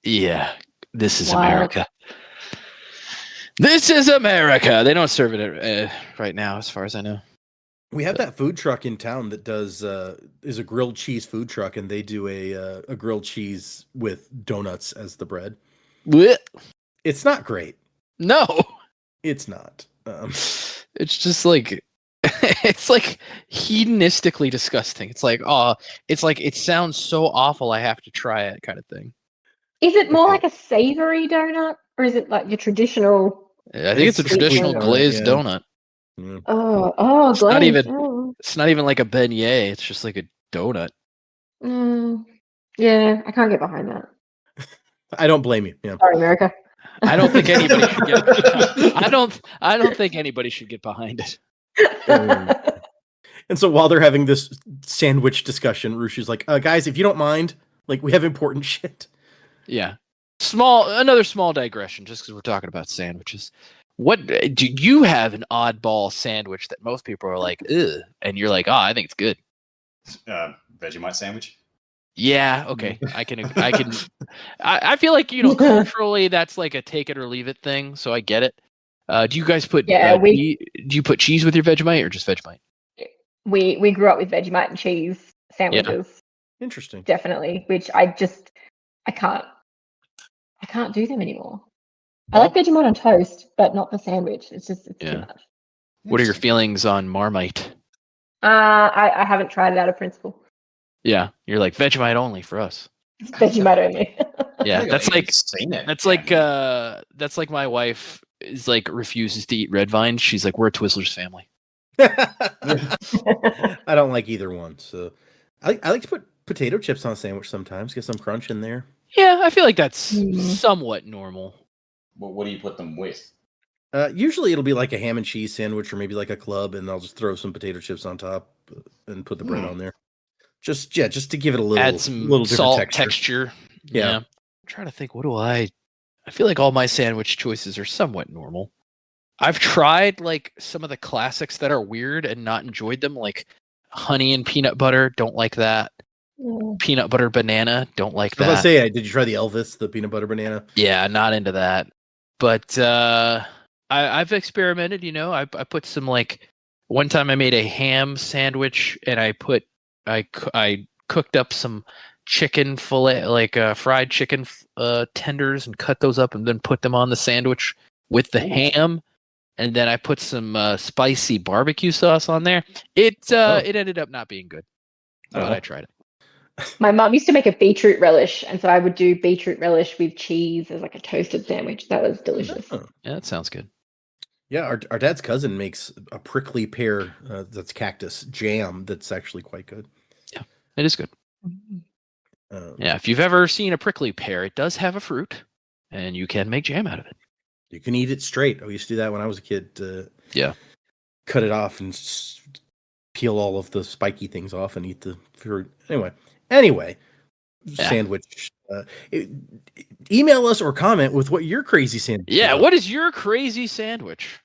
Yeah, this is Wild. America. This is America. They don't serve it right now, as far as I know. We have that food truck in town that does is a grilled cheese food truck, and they do a grilled cheese with donuts as the bread. Blech. It's not great. No, It's not. it's just like it's like hedonistically disgusting. It's like, oh, it's like it sounds so awful. I have to try it, kind of thing. Is it more Okay. like a savory donut, or is it like your traditional? I think it's a It's traditional sweet glazed donut, yeah. donut. Oh, It's not glazed. even- Oh. It's not even like a beignet. It's just like a donut. Yeah, I can't get behind that. I don't blame you. Yeah. Sorry, America. I don't think anybody should get. I don't think anybody should get behind it. And so while they're having this sandwich discussion, Rushu's like, guys, if you don't mind, like we have important shit. Yeah. Another small digression, just because we're talking about sandwiches. What do you have an oddball sandwich that most people are like, ugh, and you're like, oh, I think it's good. Vegemite sandwich. Yeah, okay, I can. I feel like culturally that's like a take it or leave it thing, so I get it. Do you guys put? Yeah, do you put cheese with your Vegemite or just Vegemite? We grew up with Vegemite and cheese sandwiches, Interesting. definitely, which I can't do them anymore. I like Vegemite on toast, but not the sandwich. It's too Yeah. much. What are your feelings on Marmite? I haven't tried it out of principle. Yeah, you're like Vegemite only for us. It's Vegemite only. Yeah, that's like seen it. that's like my wife is like refuses to eat red vines. She's like, we're a Twizzlers family. I don't like either one. So I like to put potato chips on a sandwich sometimes, get some crunch in there. Yeah, I feel like that's Mhm. somewhat normal. Well, what do you put them with? Usually it'll be like a ham and cheese sandwich or maybe like a club, and I'll just throw some potato chips on top and put the bread on there. Just to give it a little Add some little different salt texture. texture. Yeah. I'm trying to think, what do I feel like all my sandwich choices are somewhat normal. I've tried like some of the classics that are weird and not enjoyed them, like honey and peanut butter. Don't like that. Peanut butter banana. Don't like I was about to that. say, did you try the Elvis, the peanut butter banana? Yeah, not into that. But I've experimented. I put some like one time I made a ham sandwich and I cooked up some chicken fillet, like fried chicken tenders, and cut those up and then put them on the sandwich with the ham. And then I put some spicy barbecue sauce on there. It ended up not being good, but I tried it. My mum used to make a beetroot relish, and so I would do beetroot relish with cheese as like a toasted sandwich. That was delicious. Oh. Yeah, that sounds good. Yeah, our dad's cousin makes a prickly pear that's cactus jam that's actually quite good. Yeah, it is good. Yeah, if you've ever seen a prickly pear, it does have a fruit, and you can make jam out of it. You can eat it straight. I used to do that when I was a kid. Yeah. Cut it off and peel all of the spiky things off and eat the fruit. Anyway, Yeah. sandwich. Email us or comment with what your crazy sandwich Yeah, is. what is your crazy sandwich?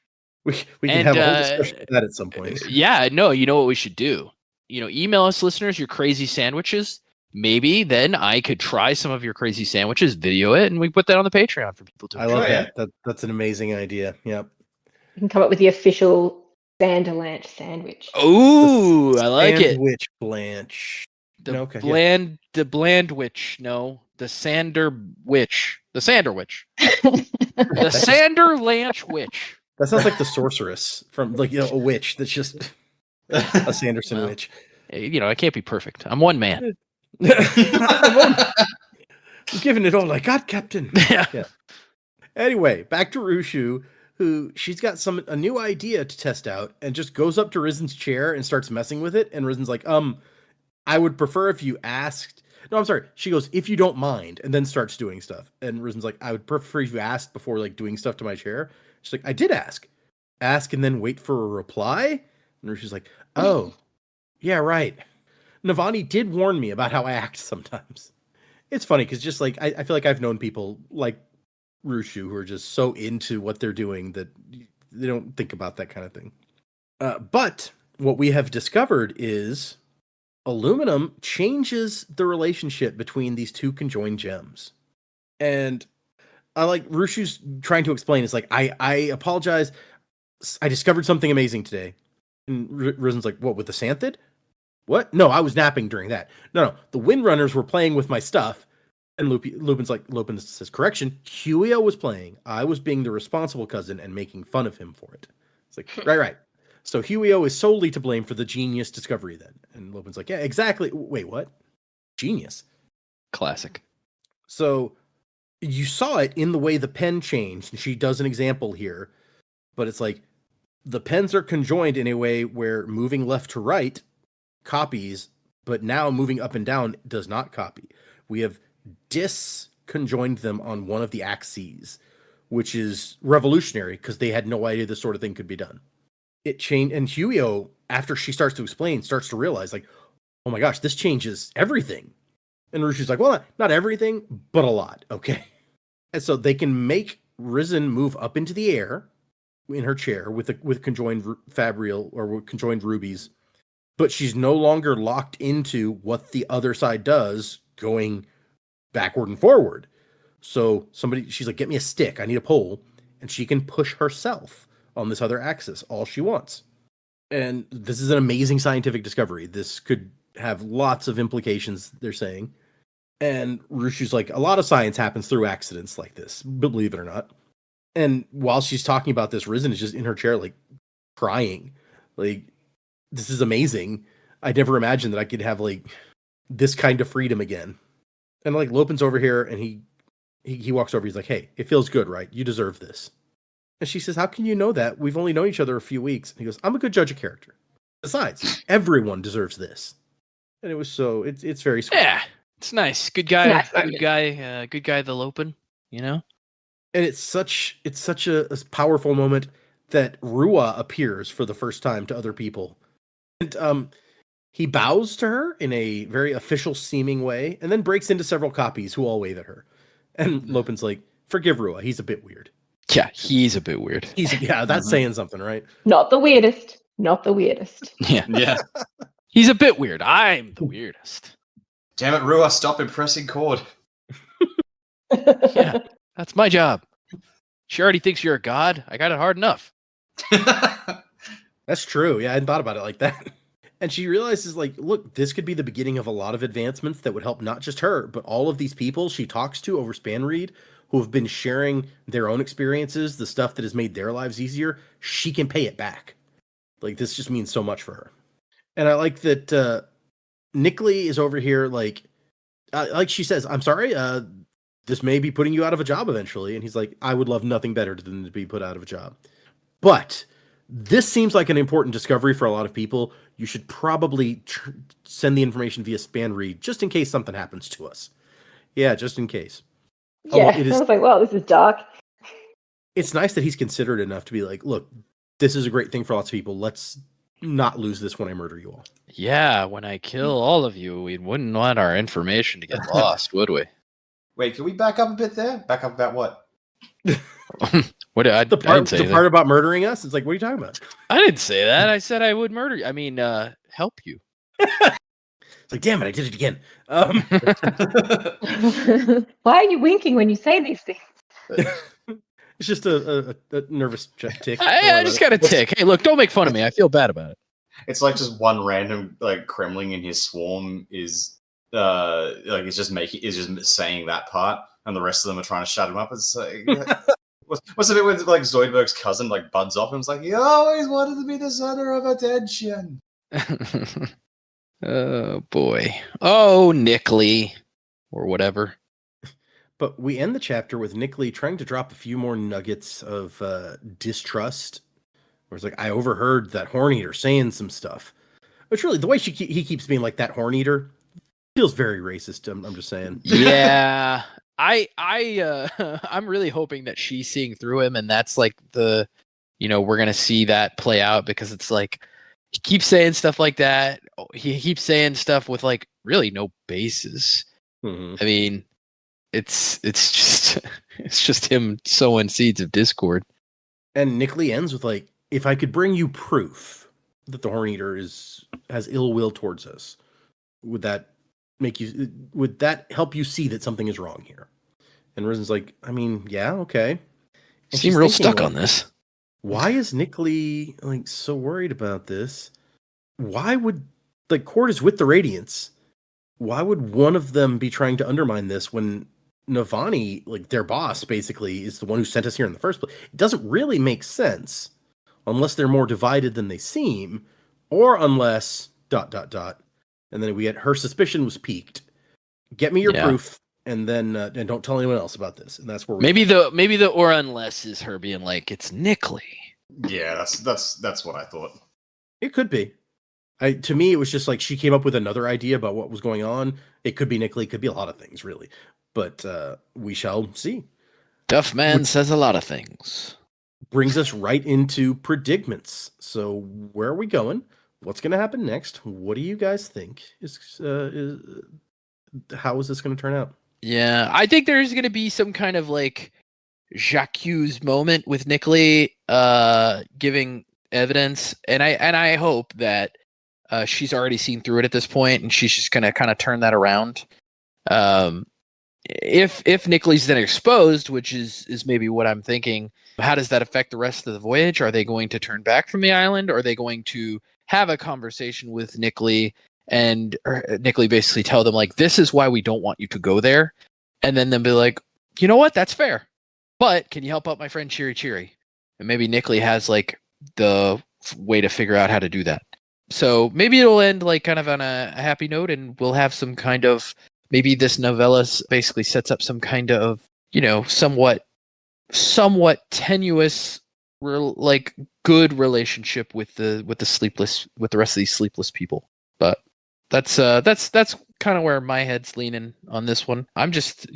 We can And, have a whole discussion of that at some point. Yeah, no, you know what we should do? Email us, listeners, your crazy sandwiches. Maybe then I could try some of your crazy sandwiches, video it, and we put that on the Patreon for people to I enjoy. love yeah. that. That's an amazing idea. Yep. You can come up with the official Sanderlanch sandwich. Ooh, I like it. Sandwich Blanche. The Okay, yeah. bland witch. No, the Sander witch. The Sander witch. The Sander Lanch witch. That sounds like the sorceress from a witch that's just a Sanderson Well, witch. I can't be perfect. I'm one man. I'm giving it all I got, Captain. Yeah. Anyway, back to Rushu, who she's got a new idea to test out and just goes up to Rizen's chair and starts messing with it. And Rizen's like, I would prefer if you asked. No, I'm sorry. She goes, if you don't mind, and then starts doing stuff. And Rizen's like, I would prefer if you asked before doing stuff to my chair. She's like, I did ask. Ask and then wait for a reply. And Rushu's like, oh, yeah, right. Navani did warn me about how I act sometimes. It's funny because just I feel like I've known people like Rushu who are just so into what they're doing that they don't think about that kind of thing. But what we have discovered is aluminum changes the relationship between these two conjoined gems. And I like Rushu's trying to explain. It's like, I apologize. I discovered something amazing today. And Rizen's like, what, with the Santhid? What? No, I was napping during that. No, the Windrunners were playing with my stuff. And Lupin says, correction, Huio was playing. I was being the responsible cousin and making fun of him for it. It's like, right. So Huio is solely to blame for the genius discovery then. And Lupin's like, yeah, exactly. Wait, what? Genius. Classic. So you saw it in the way the pen changed. And she does an example here. But it's like, the pens are conjoined in a way where moving left to right copies, but now moving up and down does not copy. We have disconjoined them on one of the axes, which is revolutionary because they had no idea this sort of thing could be done. It changed, and Huio, after she starts to explain, starts to realize, like, oh my gosh, this changes everything. And Rushu's like, well, not everything, but a lot, okay? And so they can make Risen move up into the air in her chair with conjoined fabrial or with conjoined rubies, but she's no longer locked into what the other side does, going backward and forward. So she's like, get me a stick, I need a pole, and she can push herself on this other axis all she wants. And this is an amazing scientific discovery. This could have lots of implications, they're saying. And Rushu's like, a lot of science happens through accidents like this, believe it or not. And while she's talking about this, Risen is just in her chair, like, crying. Like, this is amazing. I never imagined that I could have, like, this kind of freedom again. And, like, Lopin's over here, and he walks over. He's like, hey, it feels good, right? You deserve this. And she says, how can you know that? We've only known each other a few weeks. And he goes, I'm a good judge of character. Besides, everyone deserves this. And it was so, it's very sweet. Yeah, it's nice. Good guy, Nice. good guy, the Lopin, you know? And it's such a powerful moment that Rua appears for the first time to other people. And he bows to her in a very official seeming way, and then breaks into several copies who all wave at her. And Lopin's like, forgive Rua, he's a bit weird. Yeah, he's a bit weird. That's saying something, right? Not the weirdest. Not the weirdest. Yeah, Yeah. he's a bit weird. I'm the weirdest. Damn it, Rua, stop impressing Cord. Yeah, that's my job. She already thinks you're a god. I got it hard enough. That's true. Yeah, I hadn't thought about it like that. And she realizes, like, look, this could be the beginning of a lot of advancements that would help not just her, but all of these people she talks to over Spanreed who have been sharing their own experiences, the stuff that has made their lives easier. She can pay it back. Like, this just means so much for her. And I like that Nickley is over here, like she says, I'm sorry, this may be putting you out of a job eventually. And he's like, I would love nothing better than to be put out of a job. But this seems like an important discovery for a lot of people. You should probably send the information via Spanreed just in case something happens to us. Yeah, just in case. Yeah, I was like, well, this is dark. It's nice that he's considerate enough to be like, look, this is a great thing for lots of people. Let's not lose this when I murder you all. Yeah, when I kill all of you, we wouldn't want our information to get lost, would we? Wait, can we back up a bit there? Back up about what? What I didn't say the part about murdering us? It's like, what are you talking about? I didn't say that. I said I would murder you. I mean, help you. It's like, damn it, I did it again. Why are you winking when you say these things? It's just a nervous tick. I just got a tick. Hey, look, don't make fun of me. I feel bad about it. It's like just one random like Kremling in his swarm is like is just saying that part, and the rest of them are trying to shut him up. It's like, what's the bit with like Zoidberg's cousin like buds off and it's like, he always wanted to be the center of attention. Oh boy. Oh, Nickley. Or whatever. But we end the chapter with Nickley trying to drop a few more nuggets of distrust. Where it's like, I overheard that Horn-Eater saying some stuff. Which really, the way he keeps being like that Horn-Eater feels very racist. I'm just saying. Yeah. I'm really hoping that she's seeing through him, and that's like we're gonna see that play out, because it's like he keeps saying stuff like that. He keeps saying stuff with like really no basis. Mm-hmm. I mean, it's just him sowing seeds of discord. And Nickley ends with like, if I could bring you proof that the Horn Eater has ill will towards us. Would that help you see that something is wrong here? And Rizen's like, I mean, yeah, okay. And Seem she's real thinking, stuck like, on this. why is Nick Lee like so worried about this? Why would like Cord is with the Radiants? Why would one of them be trying to undermine this when Navani, like their boss, basically is the one who sent us here in the first place? It doesn't really make sense unless they're more divided than they seem, or unless ... And then we get her suspicion was piqued. Get me your proof, and then and don't tell anyone else about this. And that's where maybe the or unless is her being like, it's Nick Lee. Yeah, that's what I thought. It could be. To me, it was just like she came up with another idea about what was going on. It could be Nick Lee, it could be a lot of things, really. But we shall see. Duff Man says a lot of things. Brings us right into predicaments. So where are we going? What's going to happen next? What do you guys think? How is this going to turn out? Yeah, I think there's going to be some kind of like Jacques moment with Nick Lee giving evidence, and I hope that she's already seen through it at this point, and she's just going to kind of turn that around. If Nick Lee's then exposed, which is maybe what I'm thinking, how does that affect the rest of the voyage? Are they going to turn back from the island? Or are they going to have a conversation with Nick Lee, and Nick Lee basically tell them like, this is why we don't want you to go there, and then they'll be like, you know what, that's fair, but can you help out my friend Cheery Cheery? And maybe Nick Lee has like the way to figure out how to do that. So maybe it'll end like kind of on a happy note, and we'll have some kind of, maybe this novella basically sets up some kind of, somewhat tenuous, like good relationship with the rest of these sleepless people. But that's kind of where my head's leaning on this one. I'm just,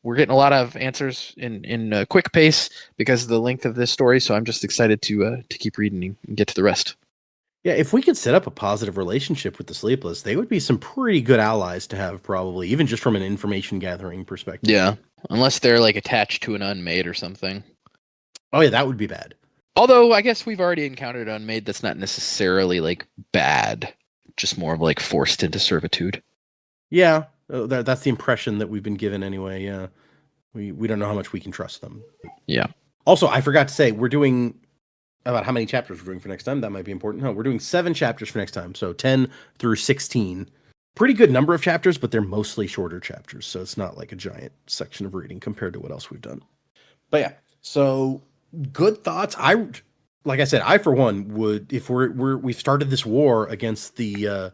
we're getting a lot of answers in a quick pace because of the length of this story. So I'm just excited to keep reading and get to the rest. Yeah, if we could set up a positive relationship with the Sleepless, they would be some pretty good allies to have, probably, even just from an information gathering perspective. Yeah, unless they're like attached to an Unmade or something. Oh yeah, that would be bad. Although I guess we've already encountered Unmade that's not necessarily like bad, just more of like forced into servitude. Yeah, that's the impression that we've been given anyway. Yeah, we don't know how much we can trust them. Yeah. Also, I forgot to say, we're doing about how many chapters we're doing for next time. That might be important. No, we're doing 7 chapters for next time. So 10 through 16. Pretty good number of chapters, but they're mostly shorter chapters. So it's not like a giant section of reading compared to what else we've done. But yeah, so good thoughts. Like I said, I for one would, if we've started this war against the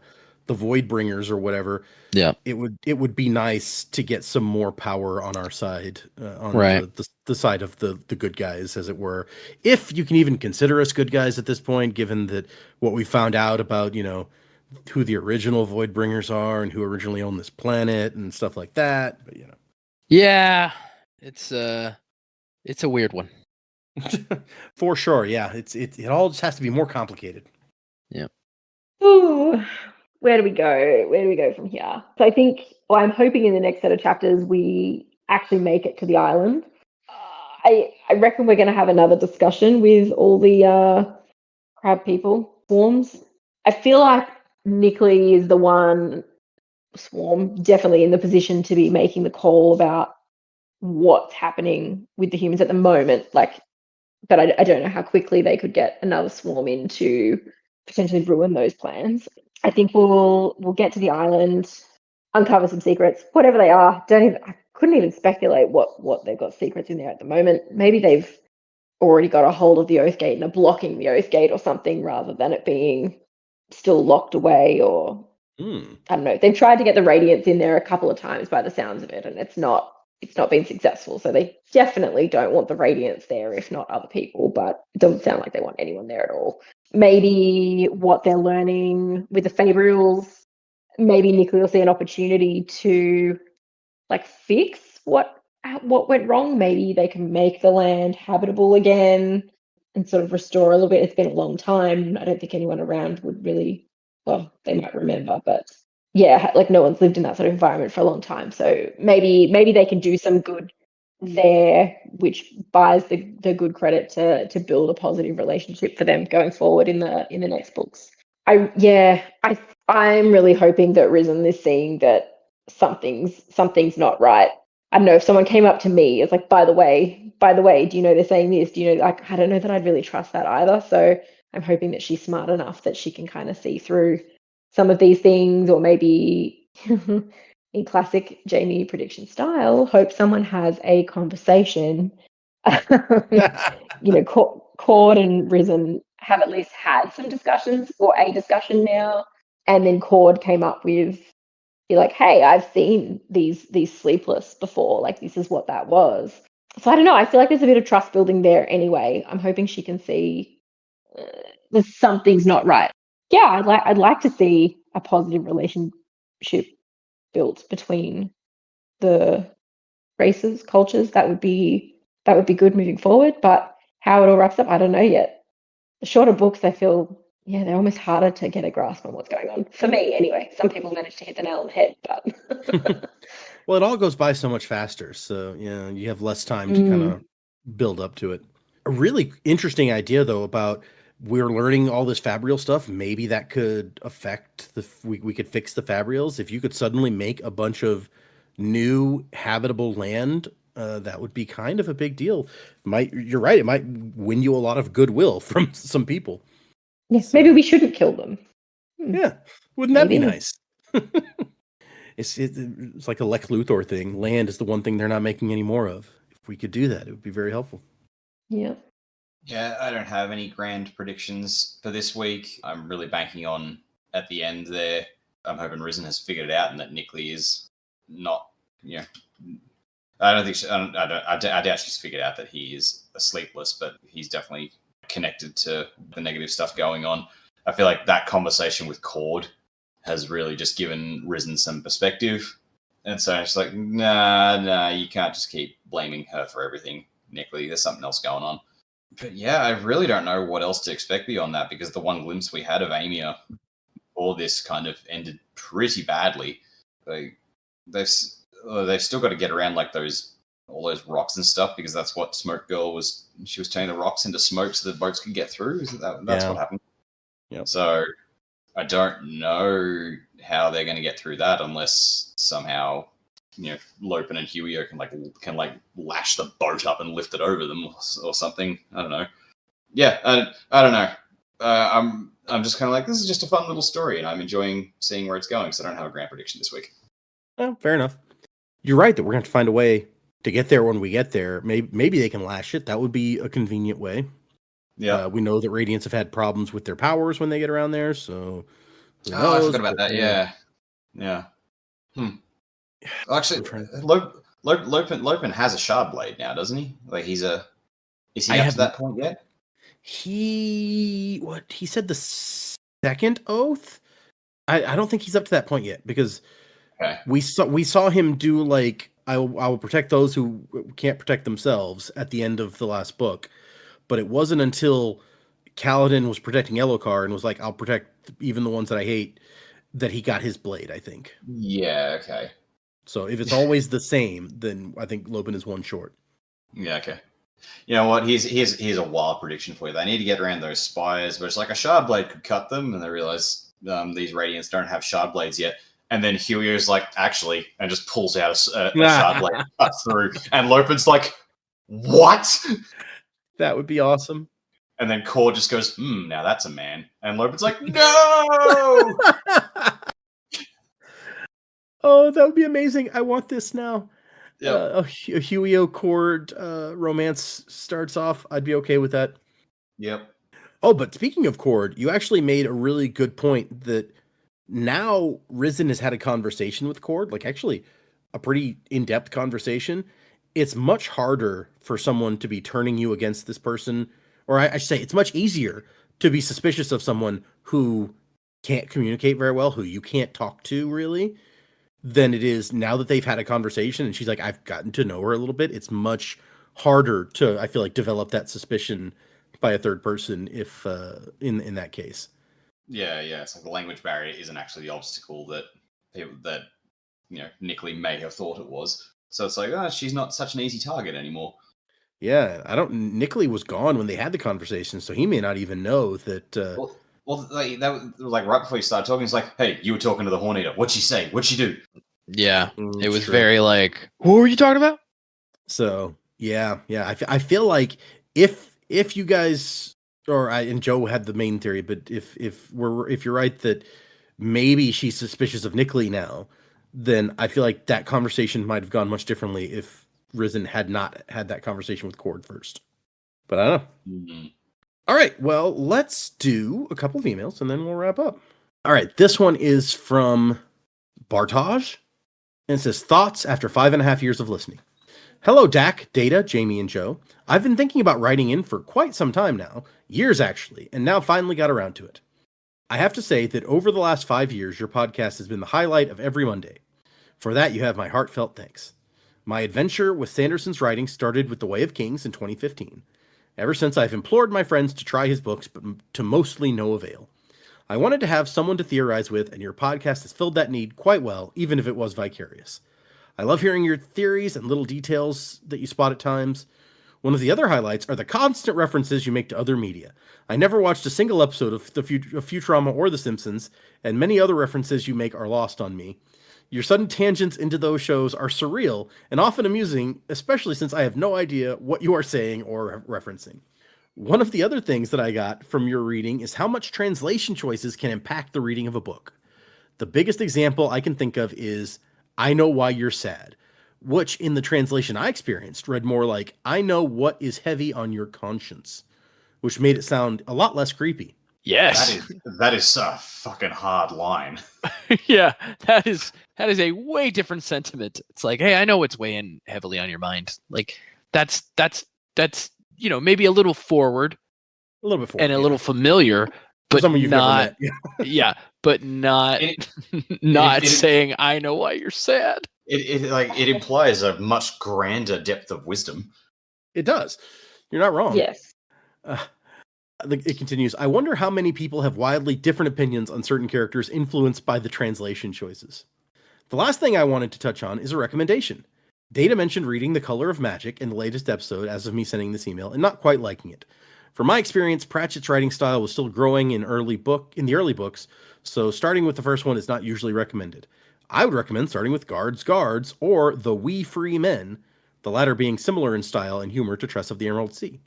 Voidbringers or whatever. Yeah, it would be nice to get some more power on our side, on the side of the good guys, as it were. If you can even consider us good guys at this point, given that what we found out about, who the original Voidbringers are and who originally owned this planet and stuff like that. But yeah, it's a weird one. For sure. Yeah, it all just has to be more complicated. Yeah. Ooh. Where do we go from here? So I think, I'm hoping in the next set of chapters we actually make it to the island. I reckon we're going to have another discussion with all the crab people, swarms. I feel like Nick Lee is the one swarm definitely in the position to be making the call about what's happening with the humans at the moment. But I don't know how quickly they could get another swarm in to potentially ruin those plans. I think we'll get to the island, uncover some secrets, whatever they are. I couldn't even speculate what they've got secrets in there at the moment. Maybe they've already got a hold of the Oath Gate and are blocking the Oath Gate or something, rather than it being still locked away. Or I don't know. They've tried to get the Radiants in there a couple of times by the sounds of it, and it's not been successful. So they definitely don't want the Radiants there, if not other people. But it doesn't sound like they want anyone there at all. Maybe what they're learning with the Fabrials, maybe Nick Lee will see an opportunity to fix what went wrong. Maybe they can make the land habitable again and sort of restore a little bit. It's been a long time. I don't think anyone around would really, well, they might remember, but yeah, no one's lived in that sort of environment for a long time. So maybe they can do some good there, which buys the good credit to build a positive relationship for them going forward in the next books. I'm really hoping that Risen is seeing that something's not right. I don't know if someone came up to me, it's like, by the way, do you know they're saying this? Do you know, like, I don't know that I'd really trust that either. So I'm hoping that she's smart enough that she can kind of see through some of these things, or maybe in classic Jamie prediction style, hope someone has a conversation. Cord and Risen have at least had some discussions, or a discussion now, and then Cord came up with, be like, hey, I've seen these sleepless before, like this is what that was. So I don't know, I feel like there's a bit of trust building there anyway. I'm hoping she can see that something's not right. Yeah, I'd like to see a positive relationship built between the races, cultures. That would be good moving forward, but how it all wraps up, I don't know yet. The shorter books, I feel, they're almost harder to get a grasp on what's going on. For me, anyway. Some people manage to hit the nail on the head, but... Well, it all goes by so much faster, so you have less time to kind of build up to it. A really interesting idea, though, about we're learning all this Fabrial stuff. Maybe that could affect we could fix the Fabrials. If you could suddenly make a bunch of new habitable land, that would be kind of a big deal. You're right, it might win you a lot of goodwill from some people. Yes, so, maybe we shouldn't kill them. Yeah, wouldn't that be nice? It's like a Lex Luthor thing. Land is the one thing they're not making any more of. If we could do that, it would be very helpful. Yeah. Yeah, I don't have any grand predictions for this week. I'm really banking on at the end there. I'm hoping Risen has figured it out and that Nickley is not, I don't think I doubt she's figured out that he is a sleepless, but he's definitely connected to the negative stuff going on. I feel like that conversation with Cord has really just given Risen some perspective. And so it's like, nah, you can't just keep blaming her for everything, Nickley. There's something else going on. But yeah, I really don't know what else to expect beyond that, because the one glimpse we had of Amia before this kind of ended pretty badly. They've still got to get around like all those rocks and stuff, because that's what Smoke Girl was. She was turning the rocks into smoke so the boats could get through. That's what happened. Yep. So I don't know how they're going to get through that unless somehow Lopen and Huio can lash the boat up and lift it over them or something. I don't know. Yeah, I don't know. I'm just kind of like, this is just a fun little story, and I'm enjoying seeing where it's going. So I don't have a grand prediction this week. Well, fair enough. You're right that we're going to have to find a way to get there when we get there. Maybe they can lash it. That would be a convenient way. Yeah, we know that Radiants have had problems with their powers when they get around there. So, I forgot about that. Yeah. Actually, Lopen has a shard blade now, doesn't he? Like is he up to that point yet? He said the second oath. I don't think he's up to that point yet, because we saw him do like I will protect those who can't protect themselves at the end of the last book, but it wasn't until Kaladin was protecting Elokar and was like, I'll protect even the ones that I hate, that he got his blade, I think. Yeah, okay. So if it's always the same, then I think Lopen is one short. Yeah, okay. You know what? Here's a wild prediction for you. They need to get around those spires, but it's like a shard blade could cut them, and they realize these Radiants don't have shard blades yet. And then Huio's like, actually, and just pulls out a shard blade and cuts through. And Lopen's like, what? That would be awesome. And then Cord just goes, now that's a man. And Lopen's like, no! Oh, that would be amazing. I want this now. Yep. A Huio Cord romance starts off. I'd be okay with that. Yep. Oh, but speaking of Cord, you actually made a really good point that now Risen has had a conversation with Cord, like actually a pretty in-depth conversation. It's much harder for someone to be turning you against this person, or I should say it's much easier to be suspicious of someone who can't communicate very well, who you can't talk to really, than it is now that they've had a conversation and she's like, I've gotten to know her a little bit. It's much harder to, I feel like, develop that suspicion by a third person if in that case. Yeah. It's like the language barrier isn't actually the obstacle that Nickley may have thought it was. So it's like, she's not such an easy target anymore. Yeah, Nickley was gone when they had the conversation, so he may not even know that. Well, that was like right before you started talking, it's like, hey, you were talking to the Horn Eater. What'd she say? What'd she do? Yeah, it was True. very like, what were you talking about? So yeah. I feel like if you guys and Joe had the main theory, but if you're right that maybe she's suspicious of Nickley now, then I feel like that conversation might have gone much differently if Risen had not had that conversation with Cord first. But I don't know. Mm-hmm. All right, well, let's do a couple of emails and then we'll wrap up. All right, this one is from Bartage, and it says, thoughts after 5.5 years of listening. Hello, Dak, Data, Jamie, and Joe. I've been thinking about writing in for quite some time now, years actually, and now finally got around to it. I have to say that over the last 5 years, your podcast has been the highlight of every Monday. For that, you have my heartfelt thanks. My adventure with Sanderson's writing started with The Way of Kings in 2015. Ever since, I've implored my friends to try his books, but to mostly no avail. I wanted to have someone to theorize with, and your podcast has filled that need quite well, even if it was vicarious. I love hearing your theories and little details that you spot at times. One of the other highlights are the constant references you make to other media. I never watched a single episode of Futurama or The Simpsons, and many other references you make are lost on me. Your sudden tangents into those shows are surreal and often amusing, especially since I have no idea what you are saying or referencing. One of the other things that I got from your reading is how much translation choices can impact the reading of a book. The biggest example I can think of is I Know Why You're Sad, which in the translation I experienced read more like I know what is heavy on your conscience, which made it sound a lot less creepy. Yes. That is a fucking hard line. Yeah, that is a way different sentiment. It's like, hey, I know what's weighing heavily on your mind. Like that's maybe a little forward, A little bit forward, and a little familiar, but someone you've not. never met. Yeah, but not saying I know why you're sad. It implies a much grander depth of wisdom. It does. You're not wrong. Yes. It continues. I wonder how many people have wildly different opinions on certain characters influenced by the translation choices. The last thing I wanted to touch on is a recommendation. Data mentioned reading The Color of Magic in the latest episode as of me sending this email and not quite liking it. From my experience, Pratchett's writing style was still growing in the early books, so starting with the first one is not usually recommended. I would recommend starting with Guards, or The We Free Men, the latter being similar in style and humor to Tress of the Emerald Sea.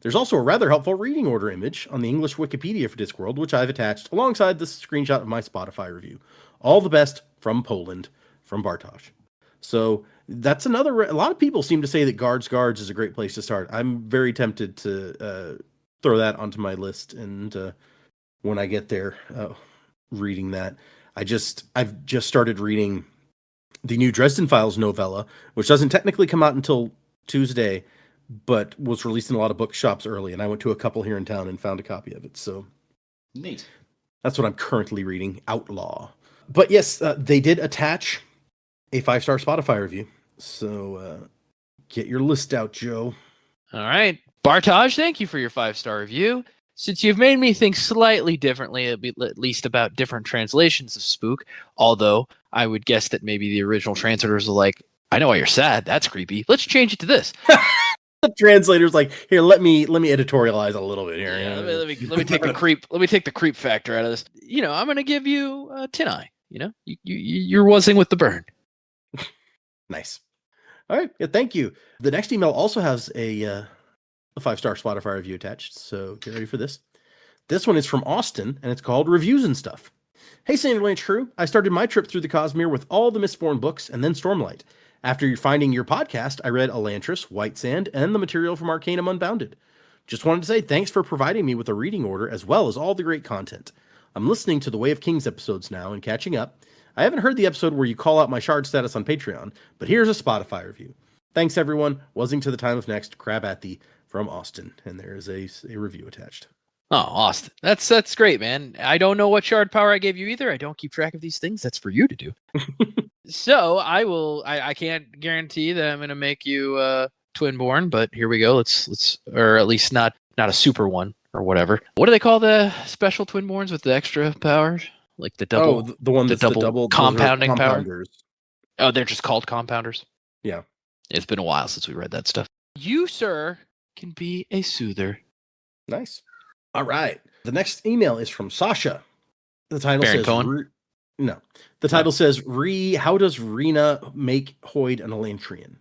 There's also a rather helpful reading order image on the English Wikipedia for Discworld, which I've attached alongside this screenshot of my Spotify review. All the best from Poland, from Bartosz. So that's another. A lot of people seem to say that Guards is a great place to start. I'm very tempted to throw that onto my list, and when I get there, reading that. I've just started reading the new Dresden Files novella, which doesn't technically come out until Tuesday, but was released in a lot of bookshops early, and I went to a couple here in town and found a copy of it. So neat. That's what I'm currently reading, Outlaw. But yes, they did attach a 5-star Spotify review. So get your list out, Joe. All right. Bartosz, thank you for your 5-star review. Since you've made me think slightly differently, at least about different translations of Spook, although I would guess that maybe the original translators are like, I know why you're sad. That's creepy. Let's change it to this. The translator's like, here, let me editorialize a little bit here. Yeah, let me take the creep. Let me take the creep factor out of this. I'm going to give you a tin eye. You're wuzzing with the burn. Nice. All right. Yeah, thank you. The next email also has a 5-star Spotify review attached, so get ready for this. This one is from Austin, and it's called Reviews and Stuff. Hey, Sanderlanche crew. I started my trip through the Cosmere with all the Mistborn books and then Stormlight. After finding your podcast, I read Elantris, White Sand, and the material from Arcanum Unbounded. Just wanted to say thanks for providing me with a reading order as well as all the great content. I'm listening to the Way of Kings episodes now and catching up. I haven't heard the episode where you call out my shard status on Patreon, but here's a Spotify review. Thanks, everyone. Wuzzing to the time of next. Crab at thee from Austin. And there is a review attached. Oh, Austin. That's great, man. I don't know what shard power I gave you either. I don't keep track of these things. That's for you to do. So I can't guarantee that I'm going to make you Twinborn, but here we go. Let's or at least not a super one or whatever. What do they call the special Twinborns with the extra powers? Like the double, the one that's the double compounding power. compounders. Oh, they're just called compounders. Yeah. It's been a while since we read that stuff. You, sir, can be a soother. Nice. All right. The next email is from Sasha. The title Baron says Cohen? no. The title says how does Rena make Hoyd an Elantrian?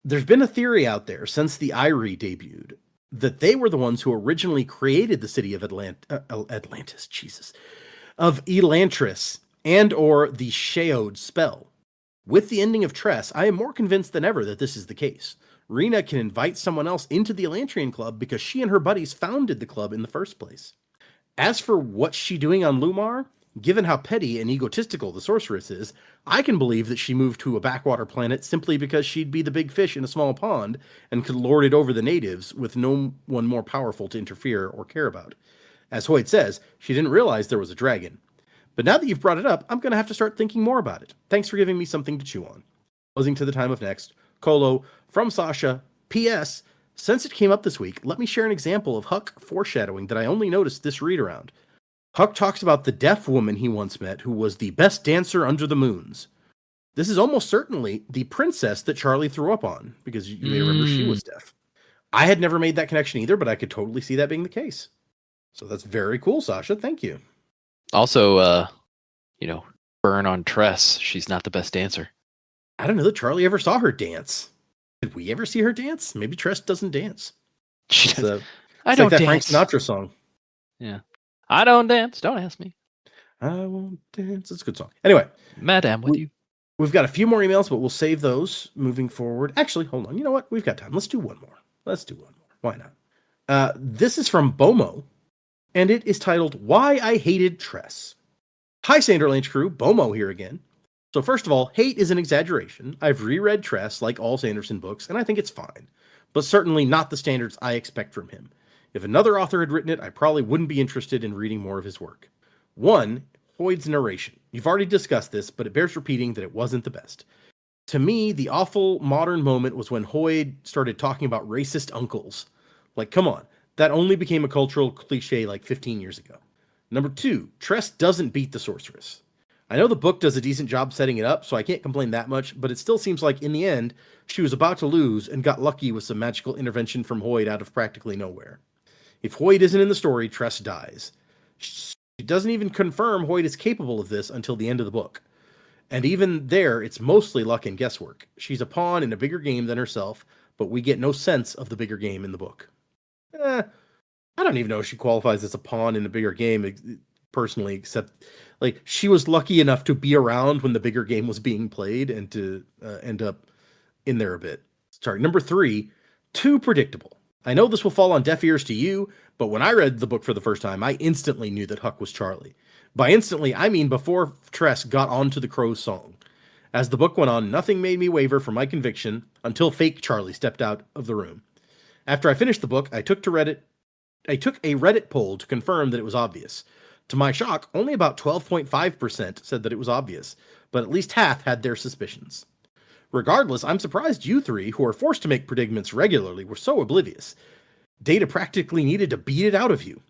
There's been a theory out there since the Irie debuted that they were the ones who originally created the city of Atlantis, Jesus, of Elantris and or the Sheod spell. With the ending of Tress, I am more convinced than ever that this is the case. Rena can invite someone else into the Elantrian Club because she and her buddies founded the club in the first place. As for what's she doing on Lumar, given how petty and egotistical the sorceress is, I can believe that she moved to a backwater planet simply because she'd be the big fish in a small pond and could lord it over the natives with no one more powerful to interfere or care about. As Hoyt says, she didn't realize there was a dragon. But now that you've brought it up, I'm going to have to start thinking more about it. Thanks for giving me something to chew on. Closing to the time of next. Colo, from Sasha. P.S. Since it came up this week, let me share an example of Huck foreshadowing that I only noticed this read around. Huck talks about the deaf woman he once met who was the best dancer under the moons. This is almost certainly the princess that Charlie threw up on, because you may remember she was deaf. I had never made that connection either, but I could totally see that being the case. So that's very cool, Sasha. Thank you. Also, burn on Tress. She's not the best dancer. I don't know that Charlie ever saw her dance. Did we ever see her dance? Maybe Tress doesn't dance. She It's, does. uh, I it's don't like that dance. Frank Sinatra song. Yeah. I don't dance. Don't ask me. I won't dance. It's a good song. Anyway, Madam, with you. we've got a few more emails, but we'll save those moving forward. Actually, hold on. You know what? We've got time. Let's do one more. Why not? This is from Bomo, and it is titled, Why I Hated Tress. Hi, Sanderlange crew. Bomo here again. So first of all, hate is an exaggeration. I've reread Tress like all Sanderson books, and I think it's fine, but certainly not the standards I expect from him. If another author had written it, I probably wouldn't be interested in reading more of his work. 1. Hoyd's narration. You've already discussed this, but it bears repeating that it wasn't the best. To me, the awful modern moment was when Hoyd started talking about racist uncles. Like, come on, that only became a cultural cliche like 15 years ago. Number 2, Tress doesn't beat the sorceress. I know the book does a decent job setting it up, so I can't complain that much, but it still seems like, in the end, she was about to lose and got lucky with some magical intervention from Hoyd out of practically nowhere. If Hoyd isn't in the story, Tress dies. She doesn't even confirm Hoyd is capable of this until the end of the book. And even there, it's mostly luck and guesswork. She's a pawn in a bigger game than herself, but we get no sense of the bigger game in the book. I don't even know if she qualifies as a pawn in a bigger game, personally, except like she was lucky enough to be around when the bigger game was being played and to end up in there a bit. Sorry, number 3, too predictable. I know this will fall on deaf ears to you, but when I read the book for the first time, I instantly knew that Huck was Charlie. By instantly, I mean before Tress got onto the Crow's song. As the book went on, nothing made me waver from my conviction until fake Charlie stepped out of the room. After I finished the book, I took a Reddit poll to confirm that it was obvious. To my shock, only about 12.5% said that it was obvious, but at least half had their suspicions. Regardless, I'm surprised you three, who are forced to make predicaments regularly, were so oblivious. Data practically needed to beat it out of you.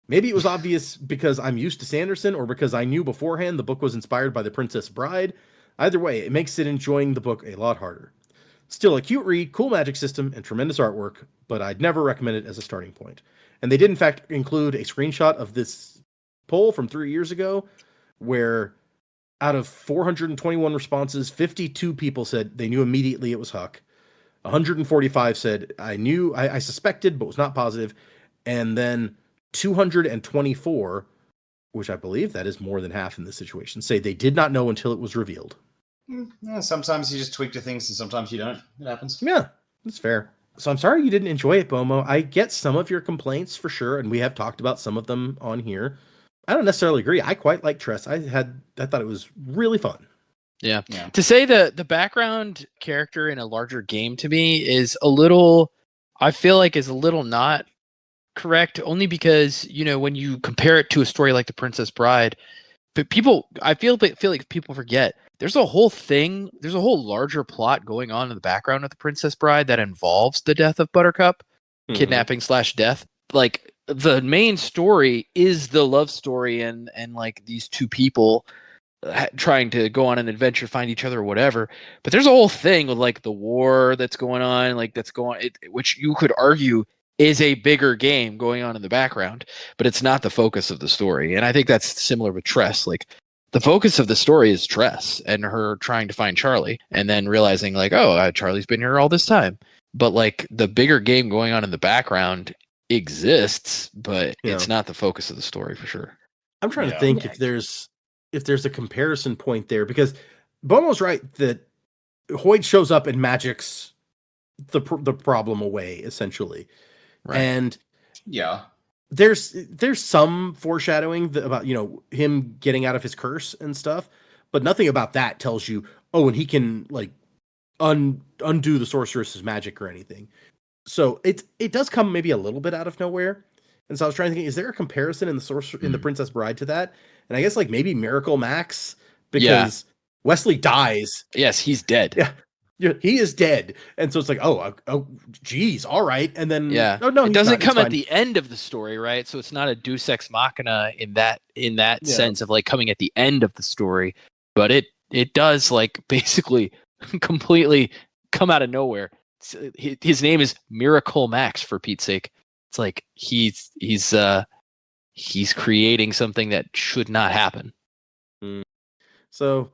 Maybe it was obvious because I'm used to Sanderson, or because I knew beforehand the book was inspired by The Princess Bride. Either way, it makes it enjoying the book a lot harder. Still a cute read, cool magic system, and tremendous artwork, but I'd never recommend it as a starting point. And they did in fact include a screenshot of this poll from 3 years ago, where out of 421 responses, 52 people said they knew immediately it was Huck. 145 said, I suspected, but was not positive. And then 224, which I believe that is more than half in this situation, say they did not know until it was revealed. Yeah, sometimes you just tweak to things and sometimes you don't. It happens. Yeah, that's fair. So I'm sorry you didn't enjoy it, Bomo. I get some of your complaints for sure, and we have talked about some of them on here. I don't necessarily agree. I quite like Tress. I thought it was really fun. Yeah. To say the background character in a larger game to me is a little, I feel like is a little not correct, only because, when you compare it to a story like The Princess Bride, but I feel like people forget there's a whole larger plot going on in the background of The Princess Bride that involves the death of Buttercup, kidnapping/death. Like, the main story is the love story and like these two people trying to go on an adventure, find each other or whatever. But there's a whole thing with like the war that's going on, which you could argue is a bigger game going on in the background, but it's not the focus of the story. And I think that's similar with Tress. Like, the focus of the story is Tress and her trying to find Charlie, and then realizing like, oh, Charlie's been here all this time. But like the bigger game going on in the background exists, but it's not the focus of the story for sure. I'm trying to think if there's a comparison point there, because Bomo's right that Hoyt shows up and magics the problem away essentially, Right. and Yeah. there's some foreshadowing about him getting out of his curse and stuff, but nothing about that tells you, oh, and he can like undo the sorceress's magic or anything. So it does come maybe a little bit out of nowhere. And so I was trying to think, is there a comparison in the Princess Bride to that? And I guess like maybe Miracle Max, because Wesley dies. Yes, he's dead. Yeah, he is dead. And so it's like, oh, geez, all right. And then no, it doesn't come at the end of the story, right? So it's not a Deus Ex Machina in that sense of like coming at the end of the story, but it does like basically completely come out of nowhere. His name is Miracle Max, for Pete's sake. It's like he's creating something that should not happen. So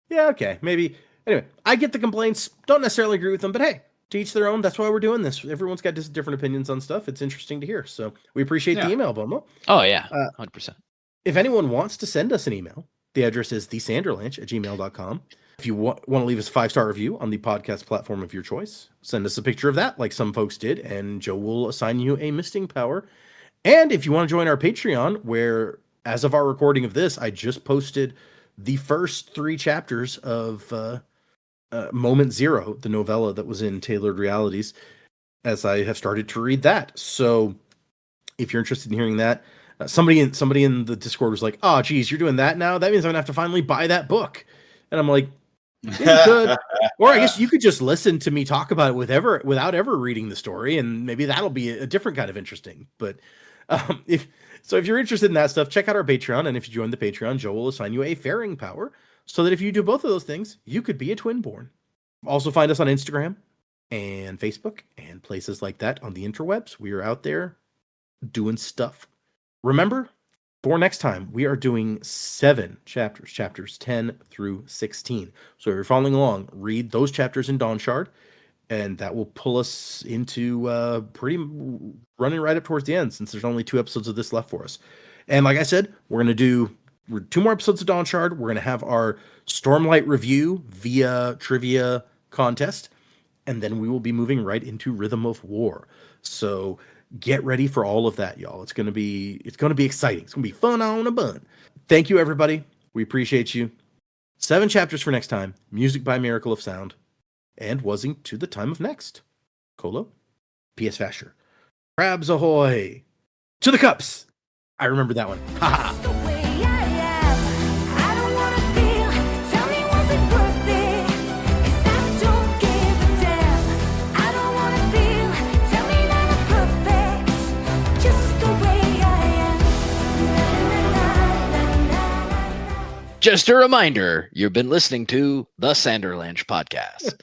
yeah, okay, maybe. Anyway, I get the complaints. Don't necessarily agree with them, but hey, to each their own. That's why we're doing this. Everyone's got different opinions on stuff. It's interesting to hear. So we appreciate the email, Bomo. Oh yeah, 100%. If anyone wants to send us an email, the address is thesanderlanch@gmail.com. If you want to leave us a 5-star review on the podcast platform of your choice, send us a picture of that like some folks did, and Joe will assign you a misting power. And if you want to join our Patreon, where as of our recording of this, I just posted the first 3 chapters of Moment Zero, the novella that was in Tailored Realities, as I have started to read that. So if you're interested in hearing that, somebody in the Discord was like, oh, geez, you're doing that now? That means I'm going to have to finally buy that book. And I'm like, yeah, you could. Or I guess you could just listen to me talk about it without ever reading the story, and maybe that'll be a different kind of interesting. But if you're interested in that stuff, check out our Patreon. And if you join the Patreon, Joe will assign you a fairing power, so that if you do both of those things, you could be a Twinborn. Also find us on Instagram and Facebook and places like that on the interwebs. We are out there doing stuff. Remember, for next time, we are doing 7 chapters 10 through 16. So if you're following along, read those chapters in Dawnshard, and that will pull us into pretty running right up towards the end, since there's only 2 episodes of this left for us. And like I said, we're going to do 2 more episodes of Dawnshard. We're going to have our Stormlight review via trivia contest, and then we will be moving right into Rhythm of War. So get ready for all of that, y'all. It's going to be exciting. It's going to be fun on a bun. Thank you, everybody. We appreciate you. 7 chapters for next time. Music by Miracle of Sound. And Wuzzing to the Time of Next. Colo. P.S. Fasher. Crabs ahoy. To the cups. I remember that one. Ha ha. The way I am, I don't wanna feel. Tell me, was it worth it? 'Cause I don't give a damn. I don't wanna feel. Tell me that I'm perfect, just the way I am. Na, na, na, na, na, na. Just a reminder, you've been listening to the Sanderlanch podcast.